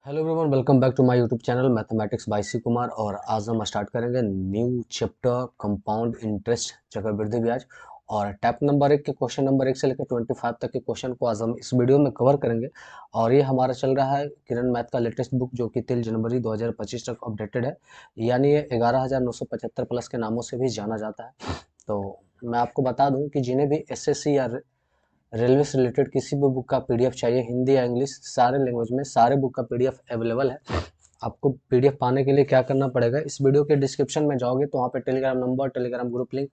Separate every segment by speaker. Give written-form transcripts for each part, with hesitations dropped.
Speaker 1: Hello everyone, welcome back to my YouTube channel mathematics by C Kumar. और आज हम start करेंगे न्यू चैप्टर कंपाउंड इंटरेस्ट चक्रवृद्धि ब्याज। और टैप नंबर 1 के क्वेश्चन नंबर 1 से लेकर 25 तक के क्वेश्चन को आज हम इस वीडियो में कवर करेंगे। और ये हमारा चल रहा है किरण मैथ का लेटेस्ट बुक, जो कि 3 जनवरी 2025 तक अपडेटेड है। यानी ये 11,975 प्लस के नामों से भी जाना जाता है। तो मैं आपको बता दूं कि जिन्हें भी एसएससी या रेलवे से रिलेटेड किसी भी बुक का पीडीएफ चाहिए, हिंदी या इंग्लिश सारे लैंग्वेज में सारे बुक का पीडीएफ अवेलेबल है। आपको पीडीएफ पाने के लिए क्या करना पड़ेगा, इस वीडियो के डिस्क्रिप्शन में जाओगे तो वहाँ पे Telegram number, Telegram group link,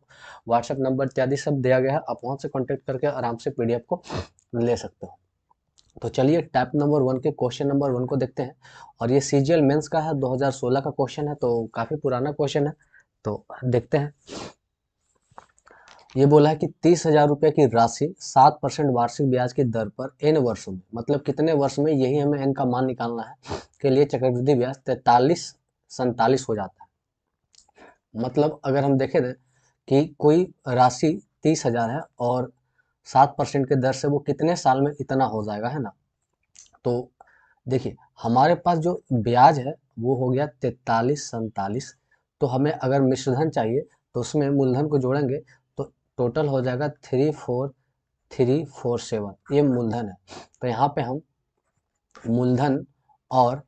Speaker 1: WhatsApp number इत्यादि सब दिया गया है। आप वहाँ से कॉन्टेक्ट करके आराम से पीडीएफ को ले सकते हो। तो चलिए टैप नंबर 1 के क्वेश्चन नंबर 1 को देखते हैं। और ये सीजीएल मेंस का है, 2016 का क्वेश्चन है, तो काफ़ी पुराना क्वेश्चन है। तो देखते हैं। ये बोला है कि 30,000 रुपये की राशि 7% वार्षिक ब्याज की दर पर n वर्षों में, मतलब कितने वर्ष में, यही हमें n का मान निकालना है, के लिए चक्रवृद्धि ब्याज 4347 हो जाता है। मतलब अगर हम देखें कि कोई राशि 30,000 है और 7% के दर से वो कितने साल में इतना हो जाएगा, है ना। तो देखिए हमारे पास जो ब्याज है वो हो गया 4347। तो हमें अगर मिश्रधन चाहिए तो उसमें मूलधन को जोड़ेंगे तो टोटल हो जाएगा 34347, ये मूलधन है। तो यहाँ पे हम मूलधन और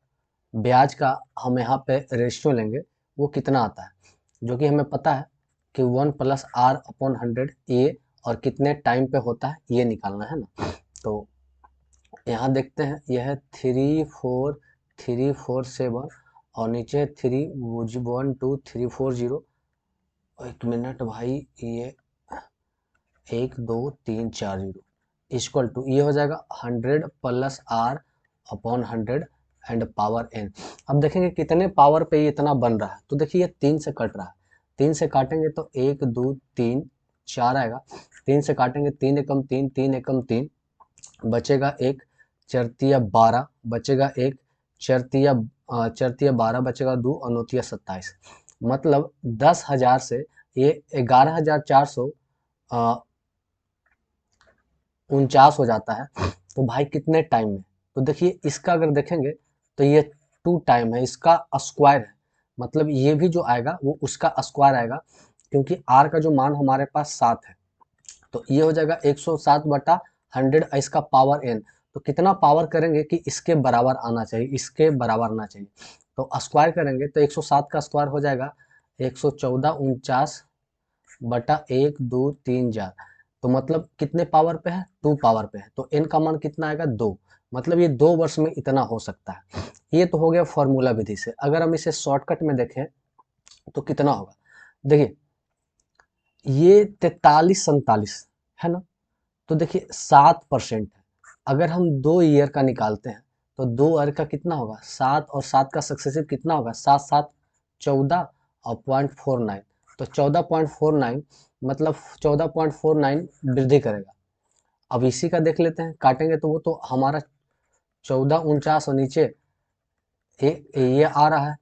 Speaker 1: ब्याज का हम यहाँ पे रेशियो लेंगे, वो कितना आता है, जो कि हमें पता है कि 1+r/100 ये, और कितने टाइम पे होता है ये निकालना है ना। तो यहाँ देखते हैं, यह है 34347 और नीचे 312 340। एक मिनट भाई, ये 1 2 3 4 0 इक्वल टू ये हो जाएगा 100+r/100 एंड पावर n। अब देखेंगे कितने पावर पे ये इतना बन रहा है। तो देखिए ये 3 से कट रहा है, 3 से काटेंगे तो 1 2 3 4 आएगा। 3 से काटेंगे 3 एकम 3, 3 एकम 3, बचेगा 1 चरतिया 12, बचेगा 1 चरतिया 12, बचेगा 2 और नौतिया 27। मतलब 10,000 से ये 11,449 हो जाता है। तो भाई कितने टाइम में, तो देखिए इसका अगर देखेंगे तो ये 2 टाइम है, इसका स्क्वायर है। मतलब ये भी जो आएगा वो उसका स्क्वायर आएगा, क्योंकि आर का जो मान हमारे पास 7 है। तो ये हो जाएगा 107/100, इसका पावर n। तो कितना पावर करेंगे कि इसके बराबर आना चाहिए, इसके बराबर आना चाहिए। तो स्क्वायर करेंगे तो 107 का स्क्वायर हो जाएगा 11449/1 2 3 4। तो मतलब कितने पावर पे है, 2 पावर पे है। तो n का मान कितना आएगा, 2। मतलब ये 2 वर्ष में इतना हो सकता है। ये तो हो गया फॉर्मूला विधि से। अगर हम इसे शॉर्टकट में देखें तो कितना होगा, देखिए ये 4347 है ना। तो देखिए 7% है। अगर हम 2 ईयर का निकालते हैं तो 2 ईयर का कितना होगा, 7 और 7 का सक्सेसिव कितना होगा, 7 7 14 और 0.49। तो 14.49, मतलब 14.49 वृद्धि करेगा। अब इसी का देख लेते हैं, काटेंगे तो वो तो हमारा 1449 और नीचे ये आ रहा है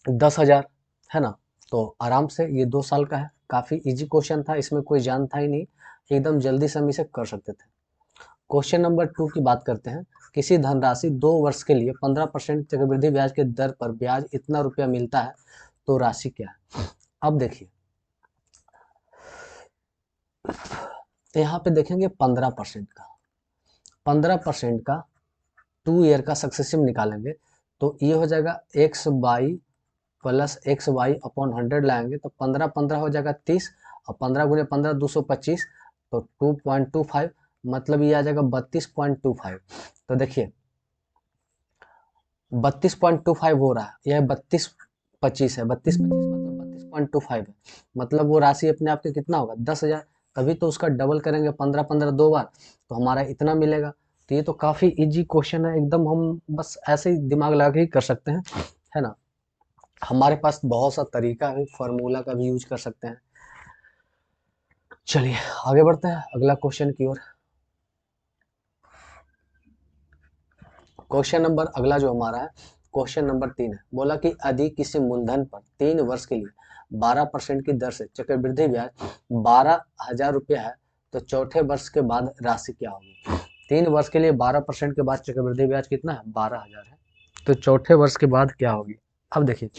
Speaker 1: 10,000, है ना। तो आराम से ये 2 साल का है। काफ़ी इजी क्वेश्चन था, इसमें कोई जान था ही नहीं, एकदम जल्दी से हम इसे कर सकते थे। क्वेश्चन नंबर 2 की बात करते हैं। किसी धनराशि 2 वर्ष के लिए 15% चक्रवृद्धि ब्याज के दर पर ब्याज इतना रुपया मिलता है, तो राशि क्या है। अब देखिए यहाँ पे देखेंगे 15% का, 15% का 2 ईयर का सक्सेसिव निकालेंगे तो ये हो जाएगा XY+XY/100 लाएंगे तो 15 15 हो जाएगा 30, और 15 गुने 15 225, तो 2.25, मतलब ये आ जाएगा 32.25। तो देखिए 32.25 हो रहा है, यह 3225 है, 3225 मतलब 32.25 है। मतलब वो राशि अपने आप के कितना होगा, 10,000। तभी तो उसका डबल करेंगे 15 15 2 बार, तो हमारा इतना मिलेगा। तो ये तो काफ़ी इजी क्वेश्चन है, एकदम हम बस ऐसे ही दिमाग लगा के ही कर सकते हैं, है ना। हमारे पास बहुत सा तरीका है, फार्मूला का भी यूज कर सकते हैं। चलिए आगे बढ़ते हैं अगला क्वेश्चन की ओर। क्वेश्चन नंबर अगला जो हमारा है, क्वेश्चन नंबर 3 है। बोला कि यदि किसी मूलधन पर 3 वर्ष के लिए 12% की दर से चक्रवृद्धि ब्याज 12,000 रुपया है, तो चौथे वर्ष के बाद राशि क्या होगी। 3 वर्ष के लिए 12% के बाद चक्रवृद्धि ब्याज कितना है, 12,000 है। तो चौथे वर्ष के बाद क्या होगी। अब देखिए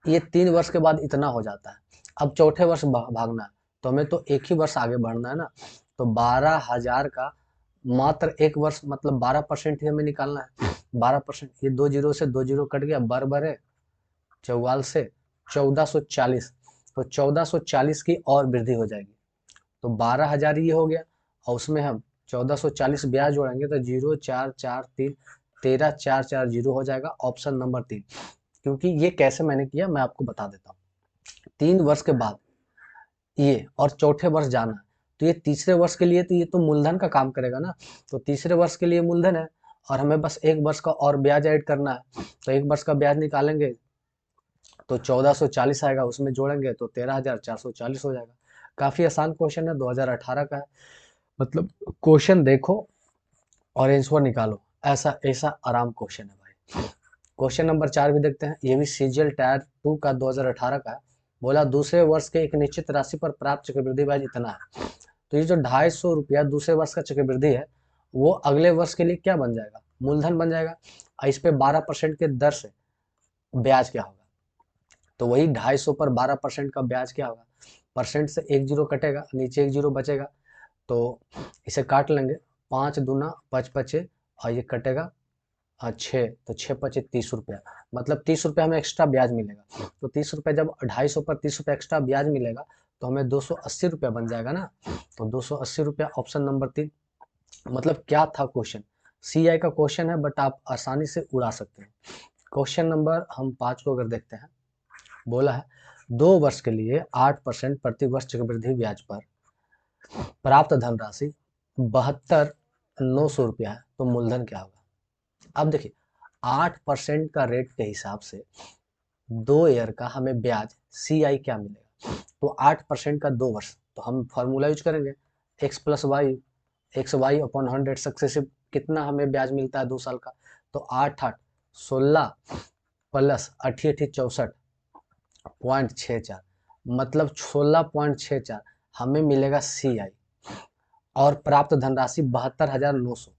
Speaker 1: ये 3 वर्ष के बाद इतना हो जाता है। अब चौथे वर्ष भागना है तो हमें तो एक ही वर्ष आगे बढ़ना है ना। तो 12,000 का मात्र एक वर्ष मतलब 12% ही हमें निकालना है। 12%, ये 2 जीरो से 2 जीरो कट गया, बराबर 44 से 1440। तो 1440 की और वृद्धि हो जाएगी। तो 12,000 ये हो गया और उसमें हम 1440 ब्याज जोड़ेंगे तो 0,443 13,440 हो जाएगा, ऑप्शन नंबर 3। क्योंकि ये कैसे मैंने किया मैं आपको बता देता हूँ। 3 वर्ष के बाद ये और चौथे वर्ष जाना है तो ये तीसरे वर्ष के लिए तो ये तो मूलधन का काम करेगा ना। तो तीसरे वर्ष के लिए मूलधन है और हमें बस एक वर्ष का और ब्याज ऐड करना है। तो एक वर्ष का ब्याज निकालेंगे तो 1440 आएगा, उसमें जोड़ेंगे तो 13,440 हो जाएगा। काफी आसान क्वेश्चन है, 2018 का है। मतलब क्वेश्चन देखो और आंसर निकालो, ऐसा ऐसा आराम क्वेश्चन है भाई। क्वेश्चन नंबर 4 भी देखते हैं, ये भी सीजीएल टायर 2 का 2018 का है। बोला दूसरे वर्ष के एक निश्चित राशि पर प्राप्त चक्रवृद्धि ब्याज इतना है। तो ये जो 250 रुपया दूसरे वर्ष का चक्रवृद्धि है वो अगले वर्ष के लिए क्या बन जाएगा, मूलधन बन जाएगा। और इस पे 12% के दर से ब्याज क्या होगा, तो वही 250 पर 12% का ब्याज क्या होगा, परसेंट से एक जीरो कटेगा, नीचे एक जीरो बचेगा तो इसे काट लेंगे। 5 दूना 5 पचे और ये कटेगा 6, तो 6 पचे 30 रुपया, मतलब 30 रुपया हमें एक्स्ट्रा ब्याज मिलेगा। तो 30 रुपया जब 250 पर 30 रुपया एक्स्ट्रा ब्याज मिलेगा तो हमें 280 रुपया बन जाएगा ना। तो 280 रुपया, ऑप्शन नंबर 3। मतलब क्या था क्वेश्चन, सीआई का क्वेश्चन है बट आप आसानी से उड़ा सकते हैं। क्वेश्चन नंबर हम 5 को अगर देखते हैं, बोला है 2 वर्ष के लिए 8% प्रति वर्ष चक्रवृद्धि ब्याज पर प्राप्त धनराशि 72,900 रुपया है, तो मूलधन क्या होगा। अब देखिए 8% का रेट के हिसाब से 2 ईयर का हमें ब्याज सीआई क्या मिलेगा। तो 8% का 2 वर्ष, तो हम फॉर्मूला यूज करेंगे x plus y, x y upon 100 successive, कितना हमें ब्याज मिलता है 2 साल का। तो 8 8 16 प्लस 8 8 64.64, मतलब 16.64 हमें मिलेगा सीआई। और प्राप्त धनराशि 72,900।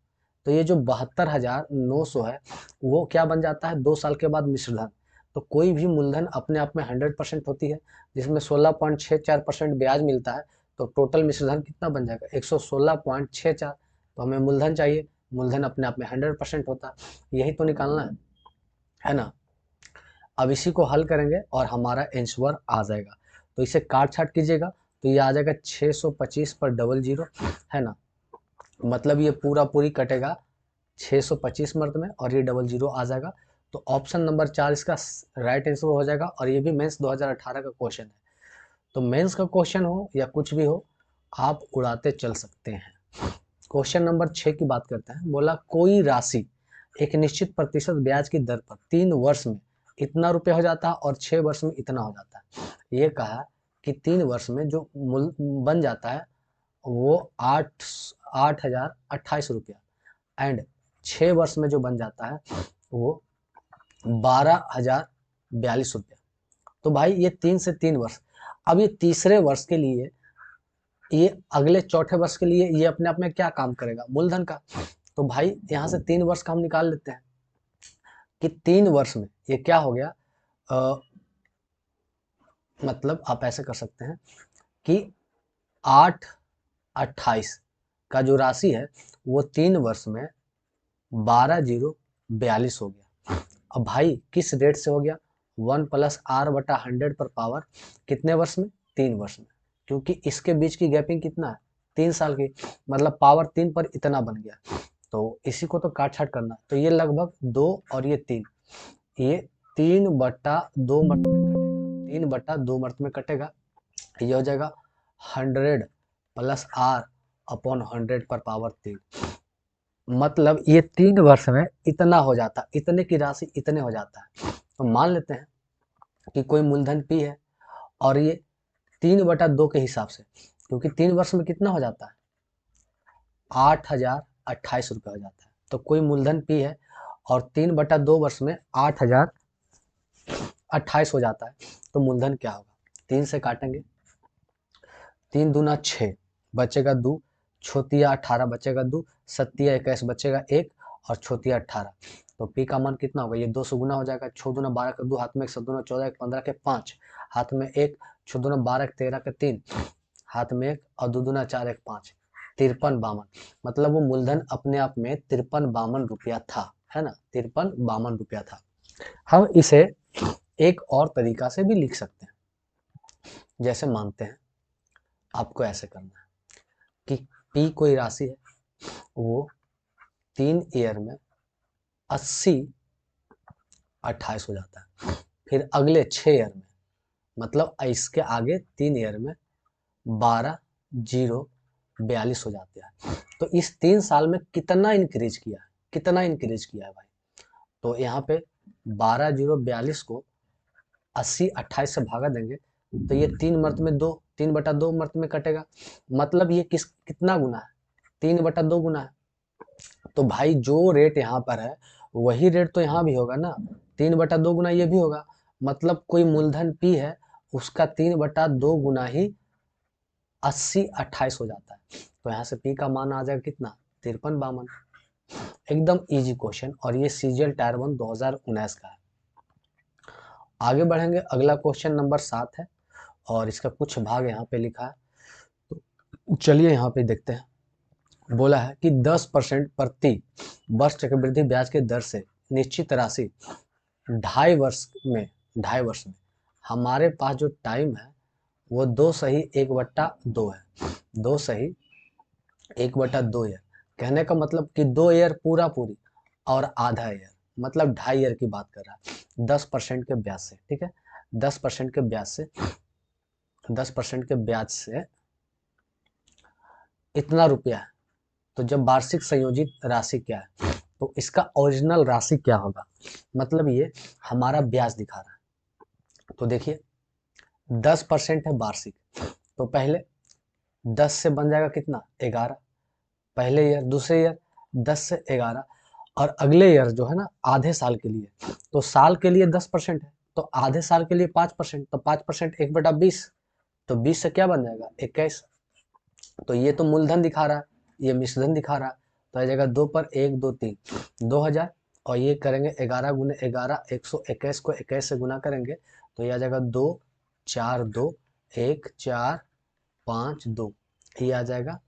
Speaker 1: तो ये जो 72,900 है वो क्या बन जाता है 2 साल के बाद मिश्रधन। तो कोई भी मूलधन अपने आप में 100% होती है, जिसमें 16.64% ब्याज मिलता है। तो टोटल मिश्रधन कितना बन जाएगा 116.64। तो हमें मूलधन चाहिए, मूलधन अपने आप में 100% होता है, यही तो निकालना है ना। अब इसी को हल करेंगे और हमारा आंसर आ जाएगा। तो इसे काट छाट कीजिएगा तो ये आ जाएगा 625 पर डबल जीरो, है ना। मतलब ये पूरा पूरी कटेगा 625 मर्द में और ये डबल जीरो आ जाएगा। तो ऑप्शन नंबर 4 इसका राइट आंसर हो जाएगा। और ये भी मेंस 2018 का क्वेश्चन है। तो मेंस का क्वेश्चन हो या कुछ भी हो आप उड़ाते चल सकते हैं। क्वेश्चन नंबर 6 की बात करते हैं। बोला कोई राशि एक निश्चित प्रतिशत ब्याज की दर पर 3 वर्ष में इतना रुपये हो जाता है और 6 वर्ष में इतना हो जाता है। ये कहा कि 3 वर्ष में जो मूल बन जाता है वो 8,028 रुपया एंड 6 वर्ष में जो बन जाता है वो 12,042 रुपया। तो भाई ये 3 से 3 वर्ष। अब ये तीसरे वर्ष के लिए, ये अगले चौथे वर्ष के लिए ये अपने आप में क्या काम करेगा, मूलधन का। तो भाई यहाँ से 3 वर्ष का हम निकाल लेते हैं कि 3 वर्ष में ये क्या हो गया। मतलब आप ऐसे कर सकते हैं कि 8,28 का जो राशि है वो 3 वर्ष में 12,042 हो गया। अब भाई किस रेट से हो गया, 1 प्लस आर बटा 100 पर पावर कितने वर्ष में, 3 वर्ष में। क्योंकि इसके बीच की गैपिंग कितना है 3 साल की, मतलब पावर 3 पर इतना बन गया। तो इसी को तो काट छाट करना। तो ये लगभग 2 और ये 3, ये 3/2 में कटेगा। ये हो जाएगा 100 प्लस आर अपॉन 100 पर पावर 3। मतलब ये 3 वर्ष में इतना हो जाता है, इतने की राशि इतने हो जाता है। तो मान लेते हैं कि कोई मूलधन पी है और ये 3/2 के हिसाब से, क्योंकि 3 वर्ष में कितना हो जाता है 8,028 रुपये हो जाता है। तो कोई मूलधन पी है और 3/2 वर्ष में 8,028 हो जाता है। तो मूलधन क्या होगा, 3 से काटेंगे, 3 दूना 6 बचेगा 2, छोतिया 18 बचेगा 2, सत्तिया 21 बचेगा 1 और छोतिया 18। तो पी का मान कितना होगा, ये 2 से गुना हो जाएगा, 6 दूना 12 का 2, हाथ में 1 7 दूना 14, 1 15 के 5, हाथ में 1, 6 दूना 12 13 के 3, हाथ में 1 और 2 दूना 4 1 5, 53 52। मतलब वो मूलधन अपने आप में 53 52 रुपया था, है ना, 53 52 रुपया था। हम इसे एक और तरीका से भी लिख सकते हैं, जैसे मानते हैं आपको ऐसे करना है कि पी कोई राशि है, वो 3 ईयर में 80 28 हो जाता है, फिर अगले 6 ईयर में, मतलब इसके आगे 3 ईयर में 12 0 42 हो जाते हैं। तो इस 3 साल में कितना इंक्रीज किया है, कितना इंक्रीज किया है भाई, तो यहाँ पे 12 0 42 को 80 28 से भागा देंगे तो ये 3 मर्त में 2, 3/2 मर्त में कटेगा, मतलब ये कितना गुना है, 3/2 गुना है। तो भाई जो रेट यहाँ पर है वही रेट तो यहाँ भी होगा ना, 3/2 गुना ये भी होगा, मतलब कोई मूलधन पी है उसका 3/2 गुना ही 80 28 हो जाता है। तो यहाँ से पी का मान आ जाएगा कितना, 53 52। एकदम इजी क्वेश्चन, और ये सीजीएल टायर 1 2019 का है। आगे बढ़ेंगे, अगला क्वेश्चन नंबर 7 है और इसका कुछ भाग यहाँ पे लिखा है, तो चलिए यहाँ पे देखते हैं। बोला है कि 10% प्रति वर्ष चक्रवृद्धि ब्याज के दर से निश्चित राशि 2.5 वर्ष में हमारे पास जो टाइम है वो 2 सही 1/2 है, 2 सही 1/2 ईयर। कहने का मतलब कि 2 ईयर पूरा पूरी और आधा ईयर, मतलब 2.5 ईयर की बात कर रहा है, 10% के ब्याज से, ठीक है, 10% के ब्याज से, 10% के ब्याज से इतना रुपया है। तो जब वार्षिक संयोजित राशि क्या है, तो इसका ओरिजिनल राशि क्या होगा, मतलब ये हमारा ब्याज दिखा रहा है। तो देखिए 10% है वार्षिक, तो पहले 10 से बन जाएगा कितना 11, पहले ईयर, दूसरे ईयर 10 से 11, और अगले ईयर जो है ना आधे साल के लिए, तो साल के लिए 10% है, तो आधे साल के लिए 5%, तो 5% 1/20, तो 20 से क्या बन जाएगा 21। तो ये तो मूलधन दिखा रहा है, ये मिश्रधन दिखा रहा है, तो आ जाएगा 2 पर 1 2 3 2000, और ये करेंगे 11 गुने 11 121 को 21 से गुना करेंगे तो ये आ जाएगा 2 4 2 1 4 5 2, ये आ जाएगा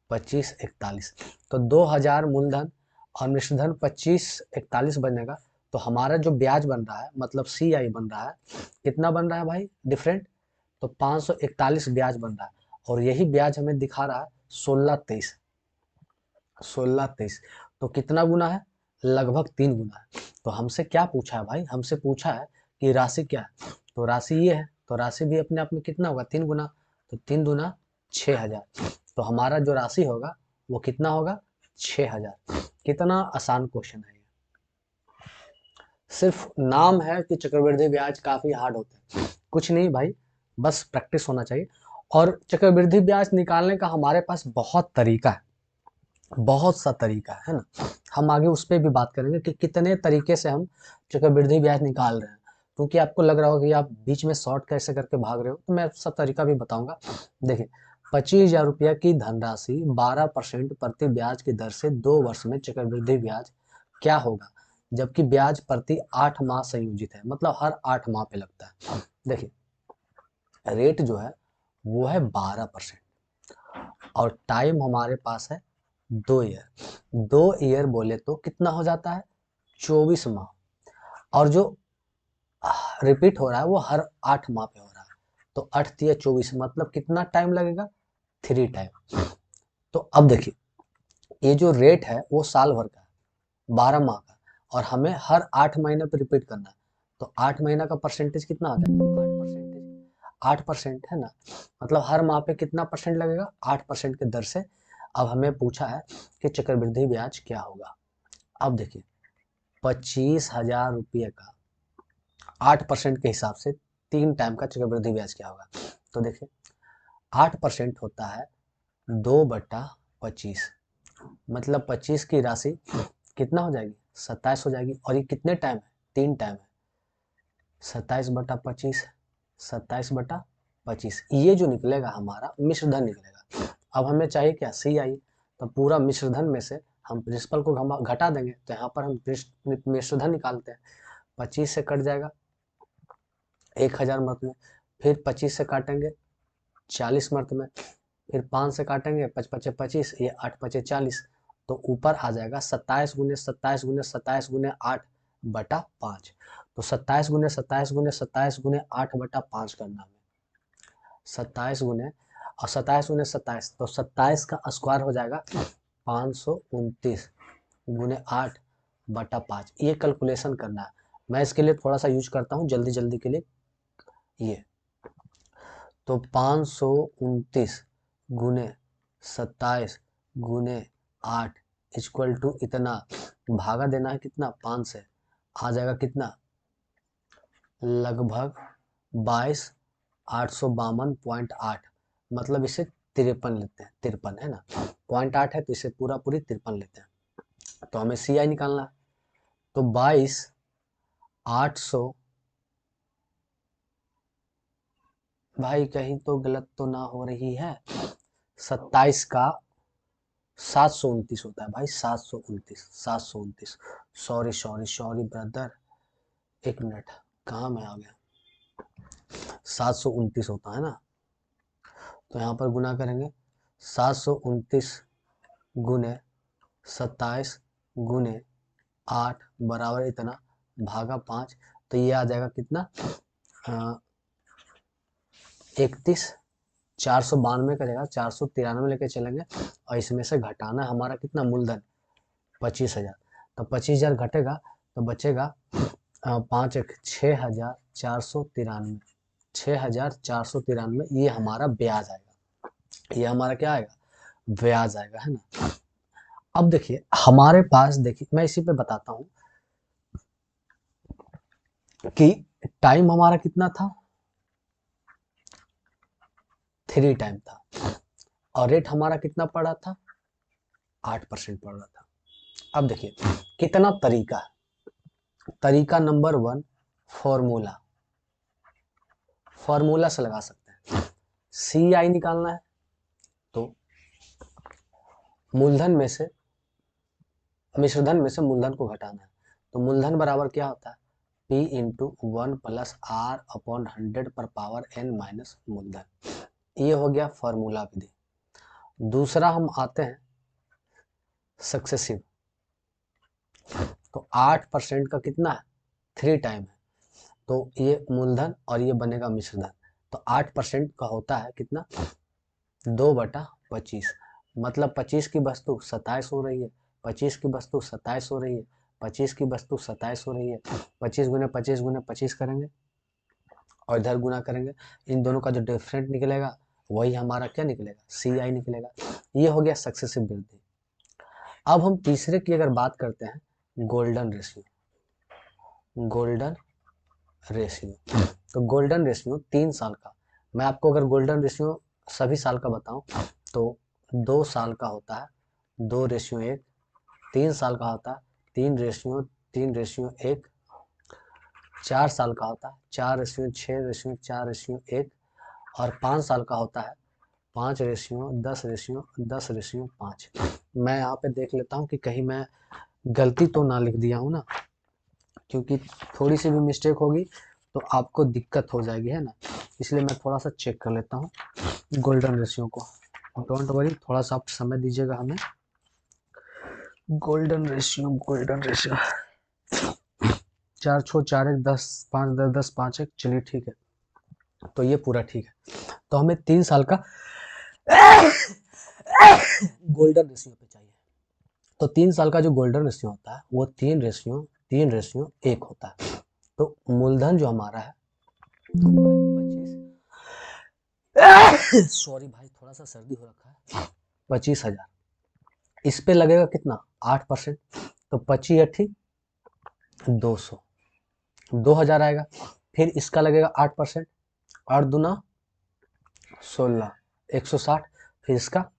Speaker 1: 25 41। तो 2000 मूलधन और मिश्रधन 25 41 बनेगा। तो हमारा जो ब्याज बन रहा है, मतलब सी आई बन रहा है, कितना बन रहा है भाई डिफरेंट, तो 541 ब्याज बन रहा है, और यही ब्याज हमें दिखा रहा है 16 23। तो कितना गुना है, लगभग 3 गुना है। तो हमसे क्या पूछा है भाई, हमसे पूछा है कि राशि क्या है, तो राशि ये है, तो राशि भी अपने आप में कितना होगा 3 गुना, तो 3 दूना 6000। तो हमारा जो राशि होगा वो कितना होगा 6000। कितना आसान क्वेश्चन है ये, सिर्फ नाम है कि चक्रवृद्धि ब्याज काफी हार्ड होते हैं, कुछ नहीं भाई, बस प्रैक्टिस होना चाहिए। और चक्रवृद्धि ब्याज निकालने का हमारे पास बहुत तरीका है, बहुत सा तरीका है ना, हम आगे उस पर भी बात करेंगे कि कितने तरीके से हम चक्रवृद्धि ब्याज निकाल रहे हैं, क्योंकि आपको लग रहा होगा कि आप बीच में शॉर्ट कैसे करके भाग रहे हो, तो मैं सब तरीका भी बताऊंगा। देखिए 25,000 रुपया की धनराशि 12% प्रति ब्याज की दर से 2 वर्ष में चक्रवृद्धि ब्याज क्या होगा, जबकि ब्याज प्रति 8 माह संयोजित है, मतलब हर 8 माह पे लगता है। देखिए रेट जो है वो है 12%, और टाइम हमारे पास है 2 ईयर, 2 ईयर बोले तो कितना हो जाता है 24 माह, और जो रिपीट हो रहा है वो हर 8 माह पे हो रहा है, तो 8 तिया 24, मतलब कितना टाइम लगेगा 3 टाइम। तो अब देखिए ये जो रेट है वो साल भर का है, 12 माह का, और हमें हर 8 महीने पे रिपीट करना है, तो 8 महीना का परसेंटेज कितना आ जाएगा 8% है ना, मतलब हर माह पे कितना परसेंट लगेगा 8% के दर से। अब हमें पूछा है कि चक्रवृद्धि ब्याज क्या होगा। अब देखिए 25,000 रुपये का 8% के हिसाब से 3 टाइम का चक्रवृद्धि ब्याज क्या होगा, तो देखिए 8% होता है 2/25, मतलब 25 की राशि कितना हो जाएगी 27 हो जाएगी, और ये कितने टाइम है 3 टाइम है, 27/25, 27/25, ये जो निकलेगा हमारा मिश्रधन निकलेगा। अब हमें चाहिए क्या सी आई, तो पूरा मिश्रधन में से हम प्रिंसिपल को घटा देंगे, तो यहाँ पर हम मिश्रधन निकालते हैं। 25 से कट जाएगा 1000 मर्त में, फिर 25 से काटेंगे 40 मर्त में, फिर 5 से काटेंगे 5 पचे 25, ये 8 पचे 40, तो ऊपर आ जाएगा 27 गुने 27 गुने 27 गुने 8 बटा 5। तो 27 गुने 27 गुने 27 गुने 8 बटा 5 करना हमें, 27 गुने और 27 गुने 27, तो 27 का स्क्वायर हो जाएगा 529 गुने 8 बटा 5। ये कैलकुलेशन करना है। मैं इसके लिए थोड़ा सा यूज करता हूँ जल्दी जल्दी के लिए। ये तो 529 गुने 27 गुने 8 इक्वल टू इतना, भागा देना है कितना 5 से, आ जाएगा कितना लगभग 22,852.8, मतलब इसे 53 लेते हैं, 53 है ना, 0.8 है तो इसे पूरा पूरी 53 लेते हैं। तो हमें सी आई निकालना है, तो 22,800, भाई कहीं तो गलत तो ना हो रही है, 27 का 729 होता है भाई, 729, सॉरी सॉरी सॉरी ब्रदर, एक मिनट, कहाँ में आ गया, 729 होता है ना। तो यहाँ पर गुना करेंगे 729 गुने 27 गुने 8 बराबर इतना भागा 5, तो ये आ जाएगा कितना 31,492 का जगह 493 लेके चलेंगे, और इसमें से घटाना हमारा कितना मूलधन 25,000, तो 25,000 घटेगा तो बचेगा 5 एक 6,493, 6,493, ये हमारा ब्याज आएगा, ये हमारा क्या आएगा ब्याज आएगा, है ना। अब देखिए हमारे पास, देखिए मैं इसी पे बताता हूँ कि टाइम हमारा कितना था 3 टाइम था, और रेट हमारा कितना पड़ा था 8% पड़ रहा था। अब देखिए कितना तरीका है। तरीका नंबर 1, फॉर्मूला, फॉर्मूला से लगा सकते हैं। सी आई निकालना है तो मूलधन में से, मिश्रधन में से मूलधन को घटाना है, तो मूलधन बराबर क्या होता है P into 1 plus R upon 100 पर पावर n माइनस मूलधन। ये हो गया फॉर्मूला विधि। दूसरा हम आते हैं सक्सेसिव, तो 8% का कितना है 3 टाइम है, तो ये मूलधन और ये बनेगा मिश्रधन, तो 8% का होता है कितना 2/25, मतलब 25 की वस्तु 27 हो रही है, 25 की वस्तु 27 हो रही है, 25 की वस्तु 27 हो रही है, 25 गुने 25 गुने 25 करेंगे और इधर गुना करेंगे, इन दोनों का जो डिफरेंट निकलेगा वही हमारा क्या निकलेगा सी आई निकलेगा। ये हो गया सक्सेसिव वृद्धि। अब हम तीसरे की अगर बात करते हैं गोल्डन रेशियो, गोल्डन रेशियो, तो गोल्डन रेशियो 3 साल का, मैं आपको अगर गोल्डन रेशियो सभी साल का बताऊं तो 2 साल का होता है 2:1, 3 साल का होता है 3:1, 4 साल का होता है 4:6:4:1, और 5 साल का होता है 5:10:10:5। मैं यहाँ पे देख लेता हूँ कि कहीं मैं गलती तो ना लिख दिया हूँ ना, क्योंकि थोड़ी सी भी मिस्टेक होगी तो आपको दिक्कत हो जाएगी, है ना, इसलिए मैं थोड़ा सा चेक कर लेता हूँ गोल्डन रेशियो को। डोंट वरी, थोड़ा सा आप समय दीजिएगा हमें। गोल्डन रेशियो, गोल्डन रेशियो 4 6 4 1 10 5 10 10 5 1, चलिए ठीक है, तो ये पूरा ठीक है। तो हमें 3 साल का गोल्डन रेशियो पे चाहिए, तो 3 साल का जो गोल्डन रेशियो होता है वो 3:1 होता है। तो मूलधन जो हमारा है 25, सॉरी भाई थोड़ा सा सर्दी हो रखा है, 25,000, इस पे लगेगा कितना 8%, तो 25 200, 2,000 आएगा, फिर इसका लगेगा 8%, 8 दूना 16, 160, फिर इसका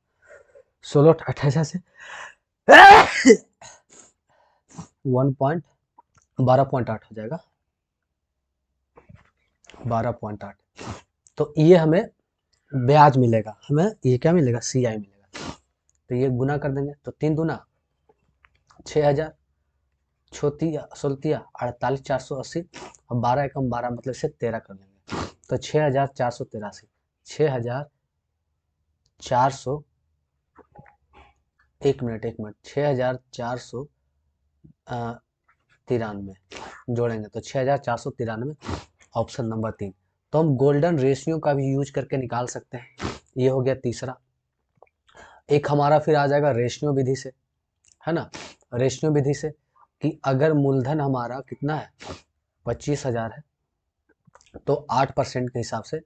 Speaker 1: 16 18 से 12.8 हो जाएगा, 12.8, तो ये हमें ब्याज मिलेगा, हमें ये क्या मिलेगा सी आई मिलेगा। तो ये गुना कर देंगे, तो 3 दूना 6000 छोतिया सोलतिया 48,480 और 12 एकम 12 मतलब से 13 कर लेंगे तो 6,483 6,400 एक मिनट 6,493 जोड़ेंगे तो 6,493 ऑप्शन नंबर 3। तो हम गोल्डन रेशियो का भी यूज करके निकाल सकते हैं। ये हो गया तीसरा। एक हमारा फिर आ जाएगा रेशियो विधि से, है ना, रेशियो विधि से कि अगर मूलधन हमारा कितना है 25,000 है तो 8% के हिसाब से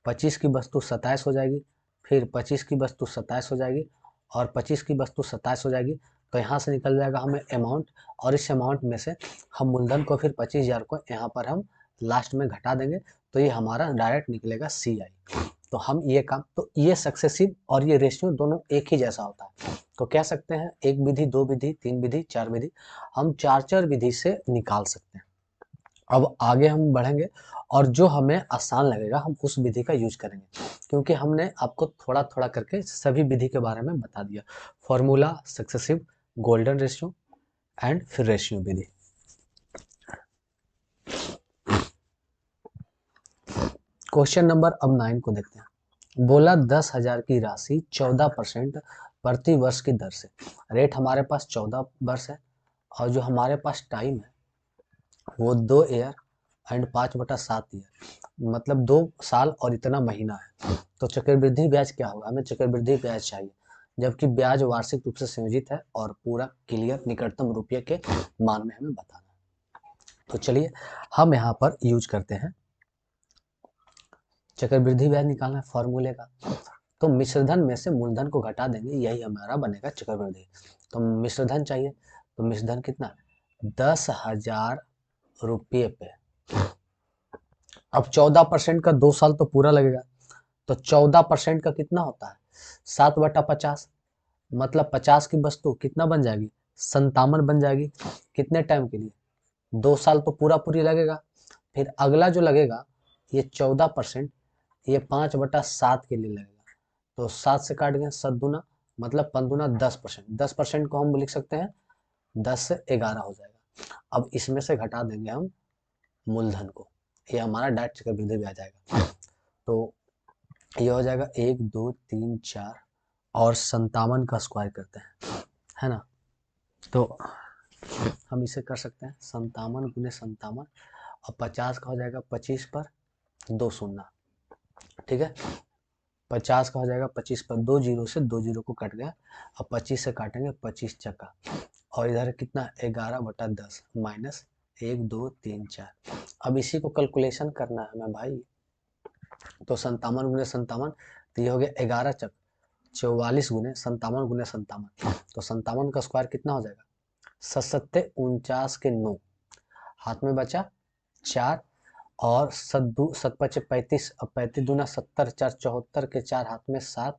Speaker 1: 25 की वस्तु 27 हो जाएगी, फिर 25 की वस्तु 27 हो जाएगी और 25 की वस्तु 27 हो जाएगी। तो यहाँ से निकल जाएगा हमें अमाउंट और इस अमाउंट में से हम मूलधन को फिर 25,000 को यहाँ पर हम लास्ट में घटा देंगे तो ये हमारा डायरेक्ट निकलेगा CI। तो हम ये काम, तो ये सक्सेसिव और ये रेशियो दोनों एक ही जैसा होता है। तो कह सकते हैं एक विधि, दो विधि, तीन विधि, चार विधि, हम चार विधि से निकाल सकते हैं। अब आगे हम बढ़ेंगे और जो हमें आसान लगेगा हम उस विधि का यूज करेंगे, क्योंकि हमने आपको थोड़ा थोड़ा करके सभी विधि के बारे में बता दिया। Formula, successive, golden ratio and फिर रेशियो विधि। क्वेश्चन नंबर अब 9 को देखते हैं। बोला 10,000 की राशि 14% प्रति वर्ष की दर से, रेट हमारे पास 14 वर्ष है और जो हमारे पास टाइम है वो 2 ईयर एंड 5/7 ईयर, मतलब 2 साल और इतना महीना है। तो चक्रवृद्धि ब्याज क्या होगा, हमें चक्रवृद्धि ब्याज चाहिए, जबकि ब्याज वार्षिक रूप से संयोजित है और पूरा क्लियर निकटतम रुपये के मान में हमें बताना है। तो चलिए हम यहाँ पर यूज करते हैं चक्रवृद्धि ब्याज निकालना है फॉर्मूले का। तो मिश्रधन में से मूलधन को घटा देंगे, यही हमारा बनेगा चक्रवृद्धि। तो मिश्रधन चाहिए, तो मिश्रधन कितना, 10,000 रुपये पे। अब 14% का 2 साल तो पूरा लगेगा, तो 14% का कितना होता है 7/50, मतलब 50 की वस्तु कितना बन जाएगी 57 बन जाएगी। कितने टाइम के लिए, 2 साल तो पूरा पूरी लगेगा। फिर अगला जो लगेगा ये 14%, ये 5/7 के लिए लगेगा। तो 7 से काट गए 7 दूना, मतलब 5 दूना 10%, 10% को हम लिख सकते हैं 10 से 11 हो जाएगा। अब इसमें से घटा देंगे हम मूलधन को, ये हमारा डायरेक्ट चक्रवृद्धि ब्याज आएगा। तो ये हो जाएगा 1 2 3 4 और 57 का स्क्वायर करते हैं, है ना। तो हम इसे कर सकते हैं 57 गुने 57 और 50 का हो जाएगा 25 पर 2 शून्य, ठीक है। 50 का हो जाएगा 25 पर 2 जीरो से 2 जीरो को कट गया, अब 25 से काटेंगे 25 चक्का और इधर कितना 11/10 माइनस 1 2 3 4। अब इसी को कैलकुलेशन करना है हमें भाई। तो 57 गुने 57, तो ये हो गया 11 चक 44 गुने 57 गुने 57, तो 57 का स्क्वायर कितना हो जाएगा 7×7 = 49, हाथ में बचा 4 और 7×5 = 35, अब 35 दूना 70, 4 74 के 4 हाथ में 7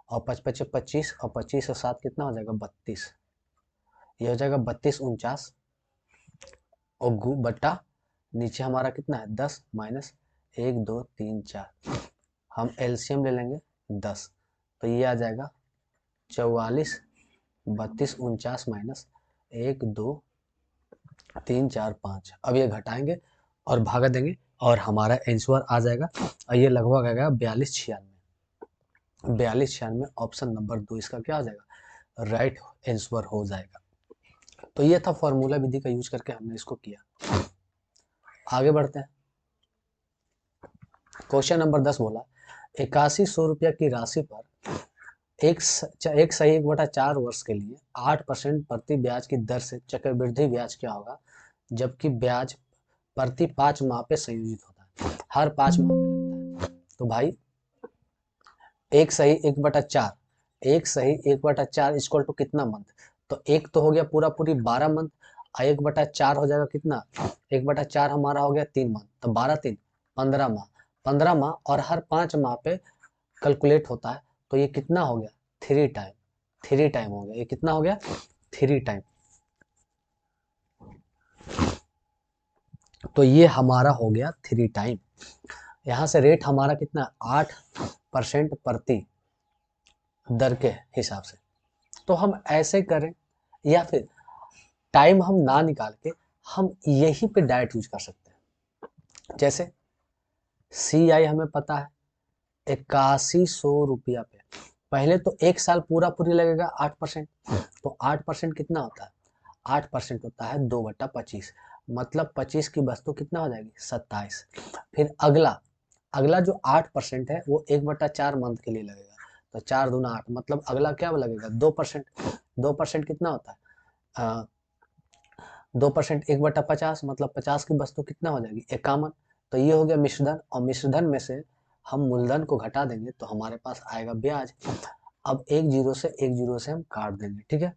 Speaker 1: और 5×5 = 25 और 25 और 7 कितना हो जाएगा 32। ये हो जाएगा 32×49 और बटा नीचे हमारा कितना है 10 माइनस 1 2 3 4, हम एलसीएम ले लेंगे 10, तो ये आ जाएगा 44 32×49 माइनस 1 2 3 4 5। अब ये घटाएंगे और भागा देंगे और हमारा आंसर आ जाएगा, और ये लगभग आएगा 4296। 4296 ऑप्शन नंबर 2 इसका क्या हो जाएगा राइट आंसर हो जाएगा। तो ये था फॉर्मूला विधि का यूज करके हमने इसको किया। आगे बढ़ते हैं। क्वेश्चन नंबर 10 बोला 8100 रुपया की राशि पर एक सही 1/4 वर्ष के लिए 8% प्रति ब्याज की दर से चक्रवृद्धि ब्याज क्या होगा, जबकि ब्याज प्रति 5 माह पे संयोजित होता है, हर 5 माह पे लगता है। तो भाई एक सही 1/4 इक्वल टू कितना मंथ, तो एक तो हो गया पूरा पूरी 12 मंथ, 1/4 हो जाएगा कितना 1/4 हमारा हो गया 3 मंथ, तो 12 3 15 माह, 15 माह और हर 5 माह पे कैलकुलेट होता है। तो ये कितना हो गया 3 टाइम हो गया, ये कितना हो गया 3 टाइम। तो ये हमारा हो गया 3 टाइम। यहाँ से रेट हमारा कितना 8% प्रति दर के हिसाब से। तो हम ऐसे करें या फिर टाइम हम ना निकाल के हम यहीं पे डायरेक्ट यूज कर सकते हैं। जैसे CI हमें पता है 8100 रुपया पे, पहले तो एक साल पूरा पूरी लगेगा 8%, तो 8% कितना होता है, 8% होता है 2/25, मतलब 25 की वस्तु कितना हो जाएगी 27। फिर अगला अगला जो 8% है वो 1/4 मंथ के लिए लगेगा, तो 4 दूना 8, मतलब अगला क्या लगेगा 2%। 2% कितना होता है 2% 1/50, मतलब 50 की वस्तु कितना हो जाएगी 51। तो ये हो गया मिश्रधन, और मिश्रधन में से हम मूलधन को घटा देंगे तो हमारे पास आएगा ब्याज। अब एक जीरो से हम काट देंगे, ठीक है।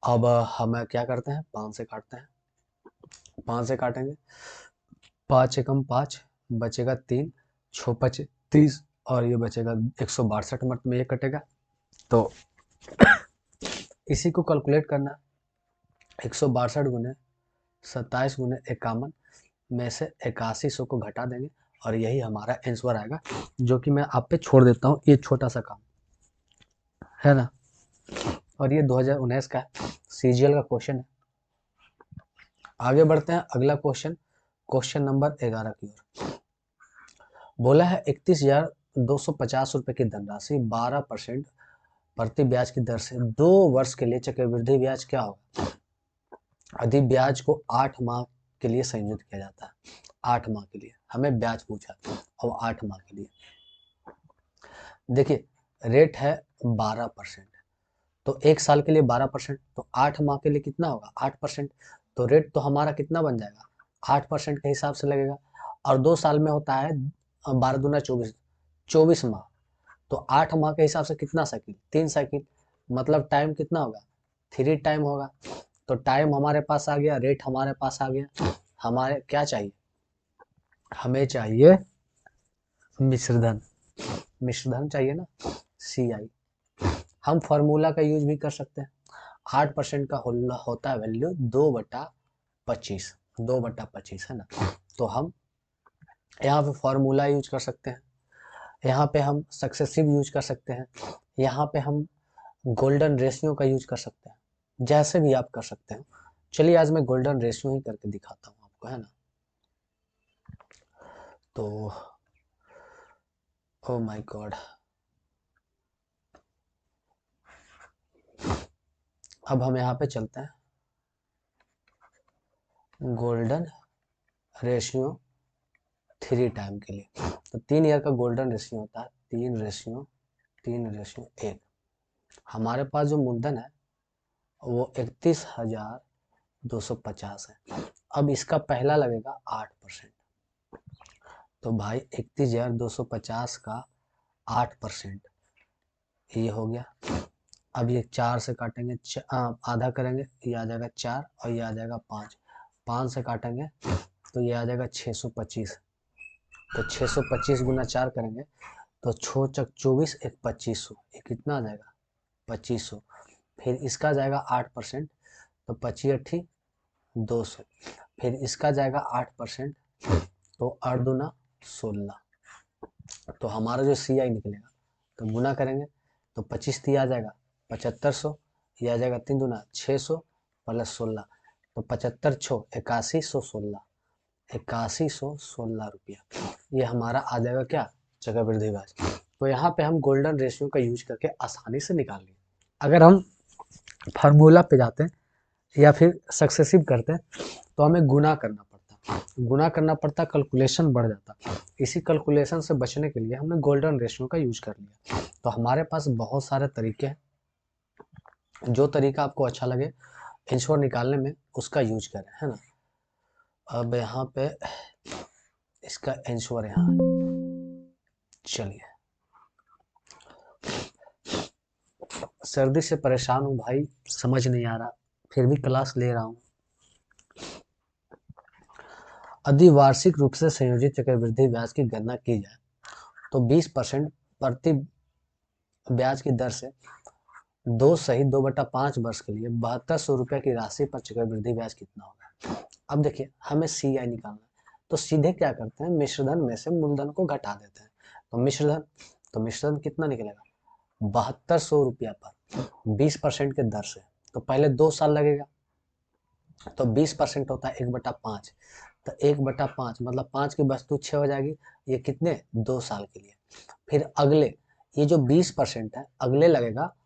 Speaker 1: अब हम क्या करते हैं 5 से काटते हैं, 5 से काटेंगे, 5 एकम 5, बचेगा 3, 6 पचे 30, और ये बचेगा 162, मतलब में ये कटेगा। तो इसी को कैलकुलेट करना, 162 गुने 27 गुने 51 में से 8100 को घटा देंगे और यही हमारा आंसर आएगा, जो कि मैं आप पे छोड़ देता हूँ, ये छोटा सा काम है ना। और ये 2019 का CGL का क्वेश्चन है। आगे बढ़ते हैं अगला क्वेश्चन नंबर 11 की ओर। बोला है 31,250 रुपए की धनराशि 12% प्रति ब्याज की दर से 2 वर्ष के लिए चक्रवृद्धि ब्याज क्या होगा। अधि ब्याज को 8 माह के लिए संयोजित किया जाता है। 8 माह के लिए हमें ब्याज पूछा, और 8 माह के लिए देखिए रेट है 12%, तो एक साल के लिए 12%, तो 8 माह के लिए कितना होगा 8%, तो रेट तो हमारा कितना बन जाएगा 8% के हिसाब से लगेगा। और 2 साल में होता है 12 दूना 24, 24 माह, तो 8 माह के हिसाब से कितना साइकिल 3 साइकिल, मतलब टाइम कितना होगा 3 टाइम होगा। तो टाइम हमारे पास आ गया, रेट हमारे पास आ गया। हमारे क्या चाहिए, हमें चाहिए मिश्रधन, मिश्रधन चाहिए ना CI। हम फॉर्मूला का यूज भी कर सकते हैं, 8% का होता है वैल्यू 2/25, 2/25 है ना। तो हम यहाँ पे फॉर्मूला यूज कर सकते हैं, यहाँ पे हम सक्सेसिव यूज कर सकते हैं, यहाँ पे हम गोल्डन रेशियो का यूज कर सकते हैं, जैसे भी आप कर सकते हैं। चलिए आज मैं गोल्डन रेशियो ही करके दिखाता हूँ आपको, है ना। तो ओ माय गॉड, अब हम यहाँ पे चलते हैं गोल्डन रेशियो 3 टाइम के लिए। तो 3 ईयर का गोल्डन रेशियो होता है 3:1। हमारे पास जो मूलधन है वो 31,250 है। अब इसका पहला लगेगा 8%, तो भाई 31,250 का 8% ये हो गया। अब ये 4 से काटेंगे, आधा करेंगे, ये आ जाएगा 4 और ये आ जाएगा 5, 5 से काटेंगे तो ये आ जाएगा 625, तो 625 गुना 4 करेंगे तो 6 चक 24, एक 2500, ये कितना आ जाएगा 2500। फिर इसका जाएगा 8%, तो 25×8 = 200। फिर इसका जाएगा 8%, तो 8×2 = 16। तो हमारा जो CI निकलेगा, तो गुना करेंगे तो 25 आ जाएगा 7500, ये आ जाएगा 3×2 = 600 प्लस 16, तो 75×6 = 8116, 8116 रुपया ये हमारा आ जाएगा क्या चक्रवृद्धि ब्याज। तो यहाँ पे हम गोल्डन रेशियो का यूज करके आसानी से निकाल लिए। अगर हम फार्मूला पे जाते हैं या फिर सक्सेसिव करते हैं तो हमें गुना करना पड़ता, गुना करना पड़ता, कैलकुलेशन बढ़ जाता। इसी कैलकुलेशन से बचने के लिए हमने गोल्डन रेशियो का यूज कर लिया। तो हमारे पास बहुत सारे तरीके हैं, जो तरीका आपको अच्छा लगे आंसर निकालने में उसका यूज करें, है ना। अब यहाँ पे इसका आंसर यहाँ है, चलिए। सर्दी से परेशान हूँ भाई, समझ नहीं आ रहा, फिर भी क्लास ले रहा हूँ। यदि वार्षिक रूप से संयोजित चक्रवृद्धि ब्याज की गणना की जाए तो 20% प्रति ब्याज की दर से 2 सही 2/5 वर्ष के लिए 7200 रुपये की राशि पर चक्रवृद्धि ब्याज कितना होगा। अब देखिए हमें CI निकालना है, तो सीधे क्या करते हैं मिश्रधन में से मूलधन को घटा देते हैं। तो मिश्रधन कितना निकलेगा 7200 रुपया पर 20% के दर से, तो पहले 2 साल लगेगा, तो 20% होता है 1/5। तो 1/5 मतलब 5 की वस्तु 6 हो जाएगी। ये कितने 2 साल के लिए। फिर अगले ये जो 20% है अगले लगेगा